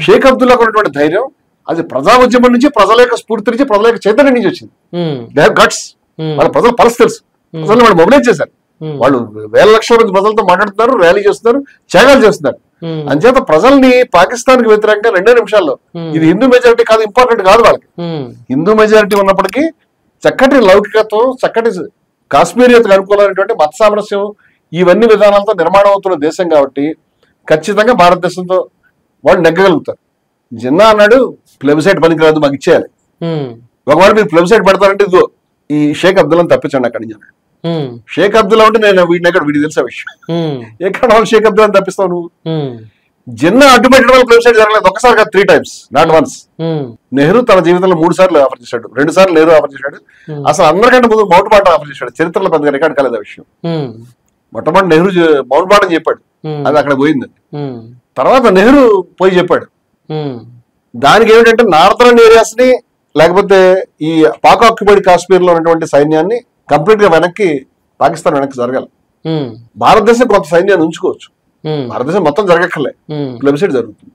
షేక్ అబ్దుల్లాకు ఉన్నటువంటి ధైర్యం అది ప్రజా ఉద్యమం నుంచి, ప్రజల యొక్క స్ఫూర్తి నుంచి, ప్రజల యొక్క చైతన్యం నుంచి వచ్చింది. They have guts. వాళ్ళ ప్రజల పల్స్ తెలుసు. ప్రజలు వాళ్ళు మొబిలైజ్ చేశారు. వాళ్ళు వేల లక్షల మంది ప్రజలతో మాట్లాడుతున్నారు, ర్యాలీ చేస్తున్నారు, త్యాగాలు చేస్తున్నారు. అంచేత ప్రజల్ని పాకిస్తాన్ కి వ్యతిరేకంగా 2 నిమిషాల్లో ఇది హిందూ మెజారిటీ కాదు, ఇంపార్టెంట్ కాదు వాళ్ళకి. హిందూ మెజారిటీ ఉన్నప్పటికీ చక్కటి లౌకికత్వం, చక్కటి కాశ్మీరియతకు అనుకూలమైనటువంటి మత సామరస్యం, ఇవన్నీ విధానాలతో నిర్మాణం అవుతున్న దేశం కాబట్టి ఖచ్చితంగా భారతదేశంతో వాళ్ళు నెగ్గగలుగుతారు. జిన్నా అన్నాడు ప్లెబిసైట్ పనికిరాదు, మాకు ఇచ్చేయాలి. ఒకవేళ మీరు ప్లెబిసైట్ పెడతారంటే ఇదిగో ఈ షేక్ అబ్దుల్లాని తప్పించండి అక్కడి నుంచి. షేక్ అబ్దుల్లా అంటే నేను వీడికి తెలిసే విషయం. ఎక్కడ వాళ్ళు షేక్ అబ్దుల్లాని తప్పిస్తావు నువ్వు? జిన్నా అడ్డుపెట్టడం వల్ల ప్లెబిసైట్ జరగలేదు. ఒకసారి కాదు, 3 times, నాట్ వన్స్. నెహ్రూ తన జీవితంలో 3 సార్లు ఆఫర్ చేశాడు, 2 సార్లు నెహ్రూ ఆఫర్ చేశాడు. అసలు అందరికంటే ముందు మౌంట్ బాటన్ ఆఫర్ చేశాడు. చరిత్రలో పెద్దగా రికార్డ్ కాలేదు ఆ విషయం. మొట్టమొదటి నెహ్రూ మౌంట్ బాటన్ చెప్పాడు, అది అక్కడ పోయింది. తర్వాత నెహ్రూ పోయి చెప్పాడు. దానికి ఏమిటంటే నార్థరన్ ఏరియాస్ ని, లేకపోతే ఈ పాక్ ఆక్యుపైడ్ కాశ్మీర్ లో ఉన్నటువంటి సైన్యాన్ని కంప్లీట్ గా వెనక్కి పాకిస్తాన్ వెనక్కి జరగాలి. భారతదేశం కొంత సైన్యాన్ని ఉంచుకోవచ్చు, భారతదేశం మొత్తం జరగక్కర్లే, ప్లెబిసైట్ జరుగుతుంది.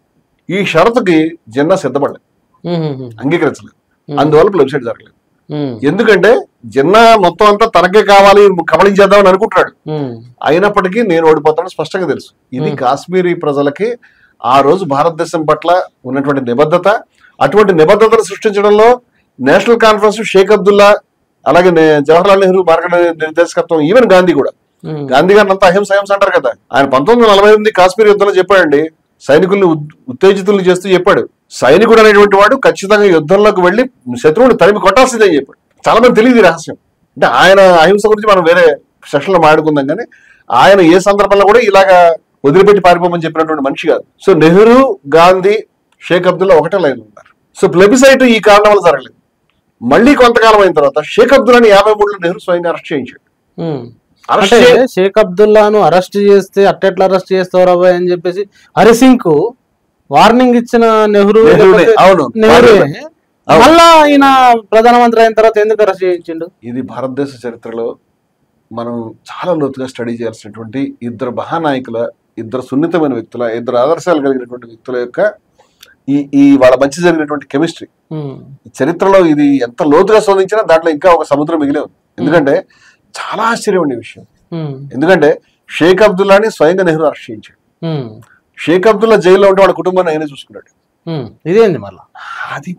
ఈ షరతుకి జిన్నా సిద్ధపడలేదు, అంగీకరించలేదు. అందువల్ల ప్లెబిసైట్ జరగలేదు. ఎందుకంటే జిన్నా మొత్తం అంతా తనకే కావాలి, కబళించేద్దామని అనుకుంటున్నాడు. అయినప్పటికీ నేను ఓడిపోతానని స్పష్టంగా తెలుసు. ఇది కాశ్మీరీ ప్రజలకి ఆ రోజు భారతదేశం పట్ల ఉన్నటువంటి నిబద్ధత. అటువంటి నిబద్ధతను సృష్టించడంలో నేషనల్ కాన్ఫరెన్స్, షేక్ అబ్దుల్లా, అలాగే జవహర్లాల్ నెహ్రూ మార్గ నిర్దేశకత్వం, ఈవెన్ గాంధీ కూడా. గాంధీ గారిని అంతా అహింస అంటారు కదా. ఆయన 1948 కాశ్మీర్ యుద్ధంలో చెప్పాడండి, సైనికుల్ని ఉత్తేజితుల్ని చేస్తూ చెప్పాడు, సైనికుడు అనేటువంటి వాడు ఖచ్చితంగా యుద్ధంలోకి వెళ్లి శత్రువుని తరిమి కొట్టాల్సిందని చెప్పాడు. చాలా మంది తెలియదు ఈ రహస్యం. అంటే ఆయన అహింస గురించి మనం వేరే సెషన్ లో మాట్లాడుకుందాం, కానీ ఆయన ఏ సందర్భంలో కూడా ఇలాగా వదిలిపెట్టి పారిపోమని చెప్పినటువంటి మనిషి కాదు. సో నెహ్రూ, గాంధీ, షేక్ అబ్దుల్లా ఒకటే లైన్ ఉన్నారు. సో ప్లెబిసైట్ ఈ కారణం వల్ల జరగలేదు. మళ్ళీ కొంతకాలం అయిన తర్వాత షేక్ అబ్దుల్లాని 53లో నెహ్రూ స్వయంగా అరెస్ట్ చేయించాడు. అంటే షేక్ అబ్దుల్లాను అరెస్ట్ చేస్తే అట్టెట్లా అరెస్ట్ చేస్తావు అని చెప్పేసి హరిసింగ్ కు వార్నింగ్ ఇచ్చిన నెహ్రూ, మళ్ళా ఆయన ప్రధానమంత్రి అయిన తర్వాత ఎందుకు అరెస్ట్ చేయించిండు? ఇది భారతదేశ చరిత్రలో మనం చాలా లోతుగా స్టడీ చేయాల్సినటువంటి ఇద్దరు మహానాయకుల, ఇద్దరు సున్నితమైన వ్యక్తుల, ఇద్దరు ఆదర్శాలు కలిగినటువంటి వ్యక్తుల యొక్క ఈ వాళ్ళ మధ్య జరిగినటువంటి కెమిస్ట్రీ చరిత్రలో ఇది ఎంత లోతుగా శోధించినా దాంట్లో ఇంకా ఒక సముద్రం మిగిలే ఉంది. ఎందుకంటే చాలా ఆశ్చర్యం ఉండే విషయం. ఎందుకంటే షేక్ అబ్దుల్లాని స్వయంగా నెహ్రూ అరెస్ట్ చేయించాడు. షేక్ అబ్దుల్లా జైల్లో ఉంటే వాళ్ళ కుటుంబాన్ని ఆయనే చూసుకున్నాడు. ఇదేంది మళ్ళా అది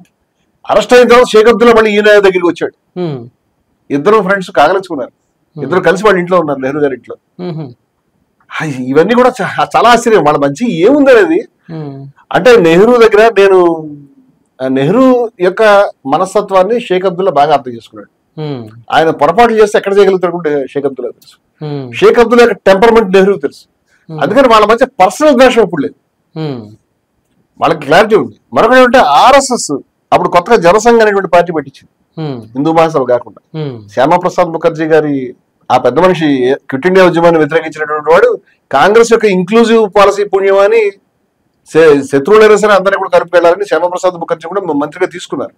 అరెస్ట్ అయిన తర్వాత షేక్ అబ్దుల్లా మళ్ళీ ఈయన దగ్గరికి వచ్చాడు. ఇద్దరు ఫ్రెండ్స్ కాగలించుకున్నారు, ఇద్దరు కలిసి వాళ్ళ ఇంట్లో ఉన్నారు, నెహ్రూ గారి ఇంట్లో. ఇవన్నీ కూడా చాలా ఆశ్చర్యం. వాళ్ళ మధ్య ఏముందనేది అంటే నెహ్రూ దగ్గర నేను నెహ్రూ యొక్క మనస్తత్వాన్ని షేక్ అబ్దుల్లా బాగా అర్థం చేసుకున్నాడు. ఆయన పొరపాట్లు చేస్తే ఎక్కడ చేయగలుగుతాడు షేక్ అబ్దుల్లా తెలుసు. షేక్ అబ్దుల్లా యొక్క టెంపర్మెంట్ నెహ్రూ తెలుసు. అందుకని వాళ్ళ మధ్య పర్సనల్ ద్వేషం ఎప్పుడు లేదు, వాళ్ళకి క్లారిటీ ఉంది. మరొకటి ఏమంటే ఆర్ఎస్ఎస్ అప్పుడు కొత్తగా జనసంఘ్ అనేటువంటి పార్టీ పెట్టించింది, హిందూ మహాసభ కాకుండా. శ్యామాప్రసాద్ ముఖర్జీ గారి ఆ పెద్ద మనిషి క్విట్ ఇండియా ఉద్యమాన్ని వ్యతిరేకించినటువంటి వాడు కాంగ్రెస్ యొక్క ఇంక్లూజివ్ పాలసీ పుణ్యమాని శత్రువులైనా సరే అందరినీ కూడా కలిపి వెళ్ళాలని శ్యామాప్రసాద్ ముఖర్జీ కూడా మంత్రిగా తీసుకున్నారు.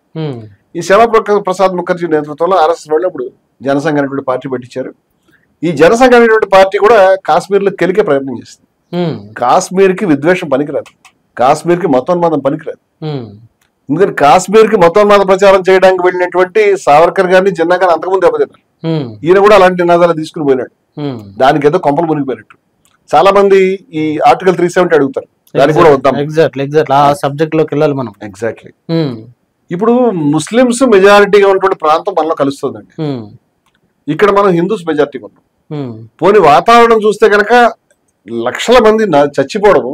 ఈ శ్యామాప్రసాద్ ముఖర్జీ నేతృత్వంలో ఆర్ఎస్ఎస్ వాళ్ళు అప్పుడు జనసంఘ్ అనేటువంటి పార్టీ పెట్టించారు. ఈ జనసంఘ్ అనేటువంటి పార్టీ కూడా కాశ్మీర్ లో కెలికే ప్రయత్నం చేస్తుంది. కాశ్మీర్ కి విద్వేషం పనికిరాదు, కాశ్మీర్ కి మతోన్మాదం పనికిరాదు. ఎందుకంటే కాశ్మీర్ కి మతోన్మాద ప్రచారం చేయడానికి వెళ్ళినటువంటి సావర్కర్ గారిని, జిన్నా గారిని అంతకుముందు దెబ్బతిన్నారు. ఈయన కూడా అలాంటి నినాదాలు తీసుకుని పోయినాడు. దానికి ఏదో కొంపలు మునిగిపోయినట్టు చాలా మంది ఈ ఆర్టికల్ 370 అడుగుతారు. దానికి కూడా వద్దాం. ఎగ్జాక్ట్లీ. ఇప్పుడు ముస్లిమ్స్ మెజారిటీగా ఉన్నటువంటి ప్రాంతం మనలో కలుస్తుందండి. ఇక్కడ మనం హిందూస్ మెజారిటీగా ఉన్నాం. పోనీ వాతావరణం చూస్తే కనుక లక్షల మంది చచ్చిపోవడము,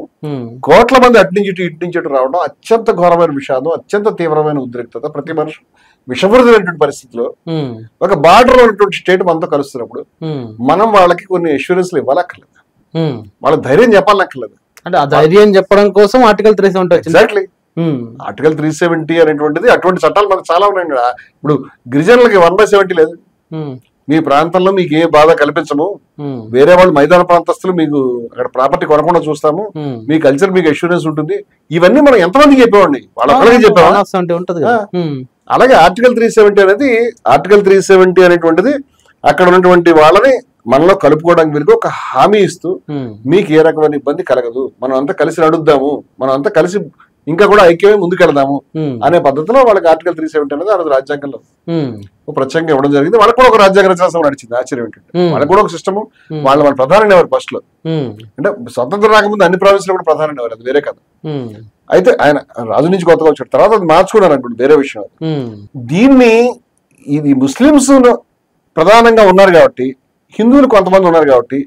కోట్ల మంది అట్నుంచి ఇటు నుంచి ఇటు రావడం అత్యంత ఘోరమైన విషాదం, అత్యంత తీవ్రమైన ఉద్రిక్తత, ప్రతి మనిషి విషపూరితమైనటువంటి పరిస్థితిలో ఒక బార్డర్ లో ఉన్నటువంటి స్టేట్ మనతో కలుస్తున్నప్పుడు మనం వాళ్ళకి కొన్ని అష్యూరెన్స్లు ఇవ్వాలక్కర్లేదు, వాళ్ళకి ధైర్యం చెప్పాలక్కర్లేదు. అంటే ఆ ధైర్యం చెప్పడం కోసం ఆర్టికల్ 370 ఎగ్జాక్ట్లీ. ఆర్టికల్ 370 అనేటువంటిది అటువంటి చట్టాలు మనకు చాలా ఉన్నాయి కదా. ఇప్పుడు గిరిజనులకి 1/70 లేదు. మీ ప్రాంతంలో మీకు ఏ బాధ కల్పించము, వేరే వాళ్ళు మైదాన ప్రాంతస్తులు మీకు అక్కడ ప్రాపర్టీ కొనకుండా చూస్తాము, మీ కల్చర్ మీకు అష్యూరెన్స్ ఉంటుంది. ఇవన్నీ మనం ఎంతమందికి చెప్పేవాడిని, వాళ్ళకి చెప్పాము. అలాగే ఆర్టికల్ 370 అనేటువంటిది అక్కడ ఉన్నటువంటి వాళ్ళని మనలో కలుపుకోవడానికి వీరికి ఒక హామీ ఇస్తూ మీకు ఏ రకమైన ఇబ్బంది కలగదు, మనం అంతా కలిసి నడుద్దాము, మనం అంతా కలిసి ఇంకా కూడా ఐక్యమే ముందుకెళ్దాము అనే పద్ధతిలో వాళ్ళకి ఆర్టికల్ 370 అనేది ఆ రోజు రాజ్యాంగంలో ప్రత్యేకంగా ఇవ్వడం జరిగింది. వాళ్ళకి కూడా ఒక రాజ్యాంగ రచన నడిచింది. ఆశ్చర్యం ఏంటంటే వాళ్ళకి కూడా ఒక సిస్టమ్, వాళ్ళ ప్రధాని ఎవరు ఫస్ట్ లో, అంటే స్వతంత్రం రాకముందు అన్ని ప్రావిన్స్లో కూడా ప్రధాని ఎవరు, అది వేరే కదా. అయితే ఆయన రాజు నుంచి కొత్తగా వచ్చాడు, తర్వాత అది మార్చుకున్నారు అనుకోండి, వేరే విషయం. దీన్ని ఇది ముస్లింస్ ప్రధానంగా ఉన్నారు కాబట్టి, హిందువులు కొంతమంది ఉన్నారు కాబట్టి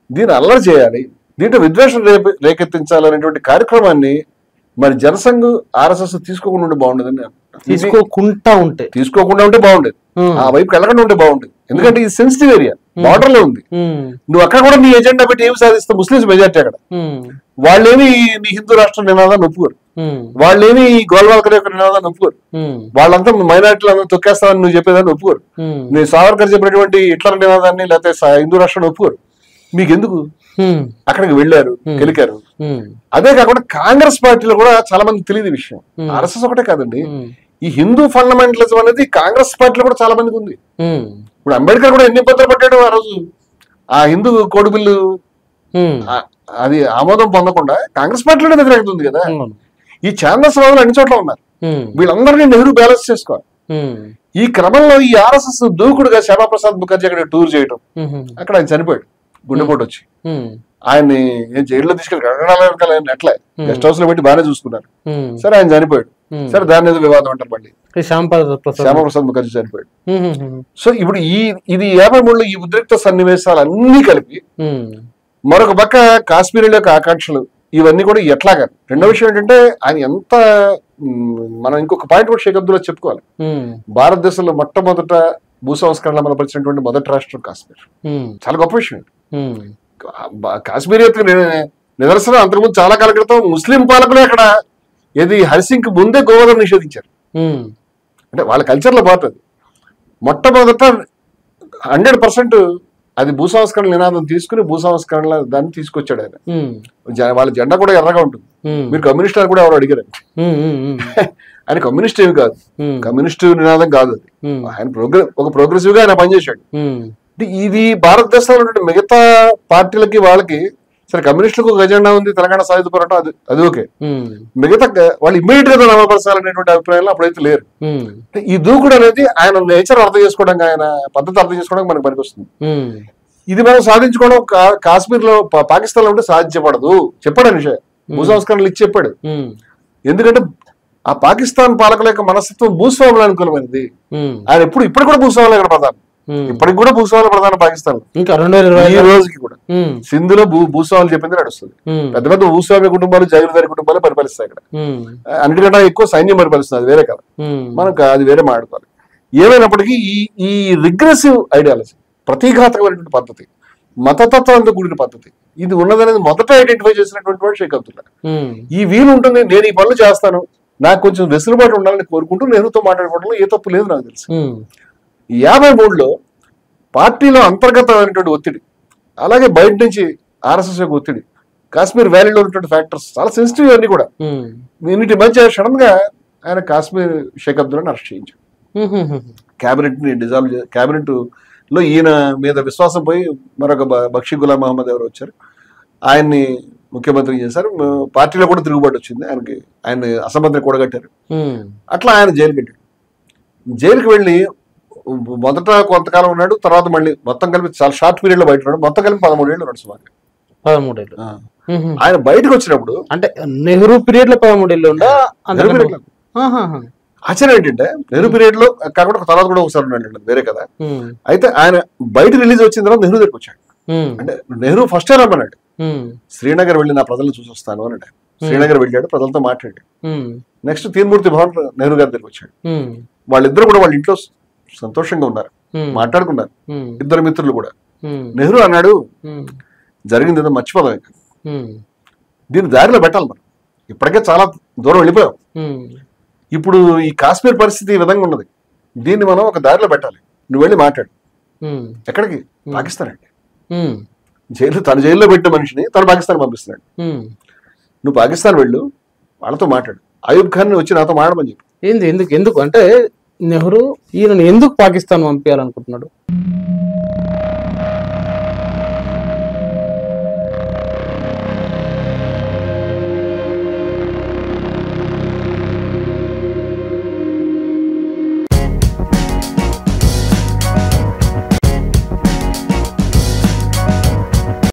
దీన్ని అల్లరి చేయాలి, దీంట్లో విద్వేషం రేకెత్తించాలనేటువంటి కార్యక్రమాన్ని మరి జనసంఘ్ RSS తీసుకోకుండా ఉంటే బాగుండేది. తీసుకోకుండా ఉంటే బాగుండేది, ఆ వైపుకి వెళ్ళకుండా ఉంటే బాగుండేది. ఎందుకంటే ఇది సెన్సిటివ్ ఏరియా, బార్డర్ లో ఉంది. నువ్వు అక్కడ కూడా నీ ఎజెండా పెట్టి ఏమి సాధిస్తావు? ముస్లింస్ మెజార్టీ అక్కడ. వాళ్ళేమి నీ హిందూ రాష్ట్రం నినాదాన్ని ఒప్పుకోరు, వాళ్ళేమి గోల్వాల్కర్ యొక్క నినాదాన్ని ఒప్పుకోరు, వాళ్ళంతా మైనారిటీలు అందరూ తొక్కేస్తామని నువ్వు చెప్పేదాన్ని ఒప్పుకోరు, నీ సావర్కర్ చెప్పినటువంటి హిట్లర్ నినాదాన్ని లేకపోతే హిందూ రాష్ట్రాన్ని ఒప్పుకోరు. మీకెందుకు? అక్కడికి వెళ్ళారు, గెలికారు. అదే కాకుండా కాంగ్రెస్ పార్టీలో కూడా చాలా మంది తెలియదు విషయం. RSS ఒకటే కాదండి, ఈ హిందూ ఫండమెంటలిజం అనేది కాంగ్రెస్ పార్టీలో కూడా చాలా మందికి ఉంది. ఇప్పుడు అంబేద్కర్ కూడా ఎన్ని ఇబ్బందులు పడ్డాడు ఆ రోజు. ఆ హిందూ కోడ్ బిల్లు అది ఆమోదం పొందకుండా కాంగ్రెస్ పార్టీలోనే వ్యతిరేకత ఉంది కదా. ఈ ఛాందస్ వాదులు అన్ని చోట్ల ఉన్నారు. వీళ్ళందరినీ నెహ్రూ బ్యాలెన్స్ చేసుకోవాలి. ఈ క్రమంలో ఈ RSS దూకుడుగా శ్యామాప్రసాద్ ముఖర్జీ అక్కడ టూర్ చేయడం, అక్కడ ఆయన చనిపోయాడు గుండెపోటు వచ్చి. ఆయన్ని జైల్లో తీసుకెళ్ళి అట్లా గెస్ట్ హౌస్ లో పెట్టి బాగానే చూసుకున్నారు. సరే ఆయన చనిపోయాడు, సరే దాని ఏదో వివాదం అంటారు మళ్ళీ. శ్యామాప్రసాద్ ముఖర్జీ చనిపోయాడు. సో ఇప్పుడు ఇది 53లో ఈ ఉద్రిక్త సన్నివేశాలు అన్ని కలిపి మరొక పక్క కాశ్మీరుల యొక్క ఆకాంక్షలు ఇవన్నీ కూడా ఎట్లాగా. రెండో విషయం ఏంటంటే ఆయన ఎంత, మనం ఇంకొక పాయింట్ కూడా షేక్ అబ్దుల్లా చెప్పుకోవాలి. భారతదేశంలో మొట్టమొదట భూ సంస్కరణలు అమలుపరిచినటువంటి మొదటి రాష్ట్రం కాశ్మీర్. చాలా గొప్ప విషయం. కాశ్మీర్ యొక్క నిదర్శనం అంతకుముందు చాలా కాలం క్రితం ముస్లిం పాలకులే అక్కడ ఏది హరిసింగ్ ముందే గోవధం నిషేధించారు. అంటే వాళ్ళ కల్చర్ లో పాటు అది మొట్టమొదట 100% అది భూ సంస్కరణ నినాదం తీసుకుని భూ సంస్కరణల దాన్ని తీసుకొచ్చాడు ఆయన. వాళ్ళ జెండా కూడా ఎర్రగా ఉంటుంది. మీరు కమ్యూనిస్ట్ అని కూడా ఎవరు అడిగారు. ఆయన కమ్యూనిస్ట్ ఏమి కాదు, కమ్యూనిస్ట్ నినాదం కాదు అది. ఆయన ఒక ప్రోగ్రెసివ్ గా ఆయన పనిచేశాడు. ఇది భారతదేశంలో ఉన్న మిగతా పార్టీలకి వాళ్ళకి, సరే కమ్యూనిస్టులకు ఒక ఎజెండా ఉంది, తెలంగాణ సాయుధ పోరాటం, అది ఓకే. మిగతా వాళ్ళు ఇమ్మీడియట్ గా అమలుపరచాలనేటువంటి అభిప్రాయంలో అప్పుడైతే లేరు. ఈ దూకుడు అనేది ఆయన నేచర్ అర్థం చేసుకోవడానికి, ఆయన పద్ధతి అర్థం చేసుకోవడానికి మనకు పనికొస్తుంది. ఇది మనం సాధించుకోవడం కాశ్మీర్ లో పాకిస్తాన్ లో ఉంటే సాధించబడదు చెప్పాడు విషయం. భూ సంస్కరణలు ఇచ్చి చెప్పాడు. ఎందుకంటే ఆ పాకిస్తాన్ పాలకుల యొక్క మనస్తత్వం భూస్వాములు అనుకూలమైనది. ఆయన ఇప్పుడు కూడా భూస్వాములు ఇక్కడ ప్రధానం, ఇప్పటికి కూడా భూస్వాముల ప్రధాన పాకిస్తాన్ ఈ రోజుకి కూడా. సింధులో భూస్వాములు చెప్పింది నడుస్తుంది. పెద్ద పెద్ద భూస్వామ్య కుటుంబాలు, జాగీర్దారి కుటుంబాలు పరిపాలిస్తాయి ఇక్కడ. అన్నిటికంటే ఎక్కువ సైన్యం పరిపాలిస్తుంది, అది వేరే కదా, మనకు అది వేరే మాట్లాడుకోవాలి. ఏమైనప్పటికీ ఈ రిగ్రెసివ్ ఐడియాలజీ, ప్రతీఘాతకమైనటువంటి పద్ధతి, మతతత్వంతో కూడిన పద్ధతి ఇది ఉన్నదనేది మొదట ఐడెంటిఫై చేసినటువంటి వాడు షేక్ అబ్దుల్లా. ఈ వీలు ఉంటుంది, నేను ఈ పనులు చేస్తాను, నాకు కొంచెం వెసులుబాటు ఉండాలని కోరుకుంటూ నెహ్రూతో మాట్లాడుకోవడంలో ఏ తప్పు లేదు నాకు తెలుసు. 53లో పార్టీలో అంతర్గతమైనటువంటి ఒత్తిడి, అలాగే బయట నుంచి RSS యొక్క ఒత్తిడి, కాశ్మీర్ వ్యాలీలో ఉన్నటువంటి ఫ్యాక్టర్స్ చాలా సెన్సిటివ్ అన్ని కూడా. వీటి మధ్య సడన్ గా ఆయన కాశ్మీర్ షేక్ అబ్దుల్లాని అరెస్ట్ చేయించాడు. క్యాబినెట్ ని డిజాల్వ్ క్యాబినెట్ లో ఈయన మీద విశ్వాసం పోయి మరొక బక్షీ గులాం మహమ్మద్ ఎవరు వచ్చారు, ఆయన్ని ముఖ్యమంత్రి చేశారు. పార్టీలో కూడా తిరుగుబాటు వచ్చింది ఆయనకి, ఆయన అసమ్మతిని కూడగట్టారు. అట్లా ఆయన జైలుకి వెళ్ళాడు. జైలుకి వెళ్ళి మొదట కొంతకాలం ఉన్నాడు, తర్వాత మళ్ళీ మొత్తం కలిపి చాలా షార్ట్ పీరియడ్ లో బయట ఉన్నాడు. మొత్తం కలిపి 13 ఏళ్ళు ఉన్నాడు సుమారు. 13 ఏళ్ళు. ఆయన బయటకు వచ్చినప్పుడు అంటే నెహ్రూ పీరియడ్ లో 13 ఏళ్ళు ఉందా? ఆశ్చర్యం ఏంటంటే నెహ్రూ పీరియడ్ లో కాకుండా తర్వాత కూడా ఒకసారి ఉన్నాడు, వేరే కదా. అయితే ఆయన బయట రిలీజ్ వచ్చిన తర్వాత నెహ్రూ దగ్గరికి వచ్చాడు. అంటే నెహ్రూ ఫస్ట్ రమ్మన్నాడు, శ్రీనగర్ వెళ్ళి నా ప్రజలను చూసి వస్తాను అన్నాడు. శ్రీనగర్ వెళ్ళాడు, ప్రజలతో మాట్లాడాడు. నెక్స్ట్ తీన్మూర్తి భవన్ నెహ్రూ గారి దగ్గరికి వచ్చాడు. వాళ్ళిద్దరు కూడా వాళ్ళ ఇంట్లో సంతోషంగా ఉన్నారు, మాట్లాడుకున్నారు, ఇద్దరు మిత్రులు కూడా. నెహ్రూ అన్నాడు, జరిగింది ఏదో మర్చిపోదాం, దీన్ని దారిలో పెట్టాలి మనం. ఇప్పటికే చాలా దూరం వెళ్ళిపోయాం. ఉమ్, ఇప్పుడు ఈ కాశ్మీర్ పరిస్థితి ఈ విధంగా ఉన్నది. దీన్ని మనం ఒక దారిలో పెట్టాలి. నువ్వు వెళ్ళి మాట్లాడు. ఉమ్, ఎక్కడికి? పాకిస్తాన్ అండి. ఉమ్, తన జైల్లో పెట్టిన మనిషిని తను పాకిస్తాన్ పంపిస్తున్నాడు. ఉమ్. నువ్వు పాకిస్తాన్ వెళ్ళు, వాళ్ళతో మాట్లాడు. అయూబ్ ఖాన్ వచ్చి నాతో మాట్లాడమని చెప్పి. ఎందుకు అంటే నెహ్రూ ఈయనను ఎందుకు పాకిస్తాన్ పంపించాలనుకుంటున్నాడు?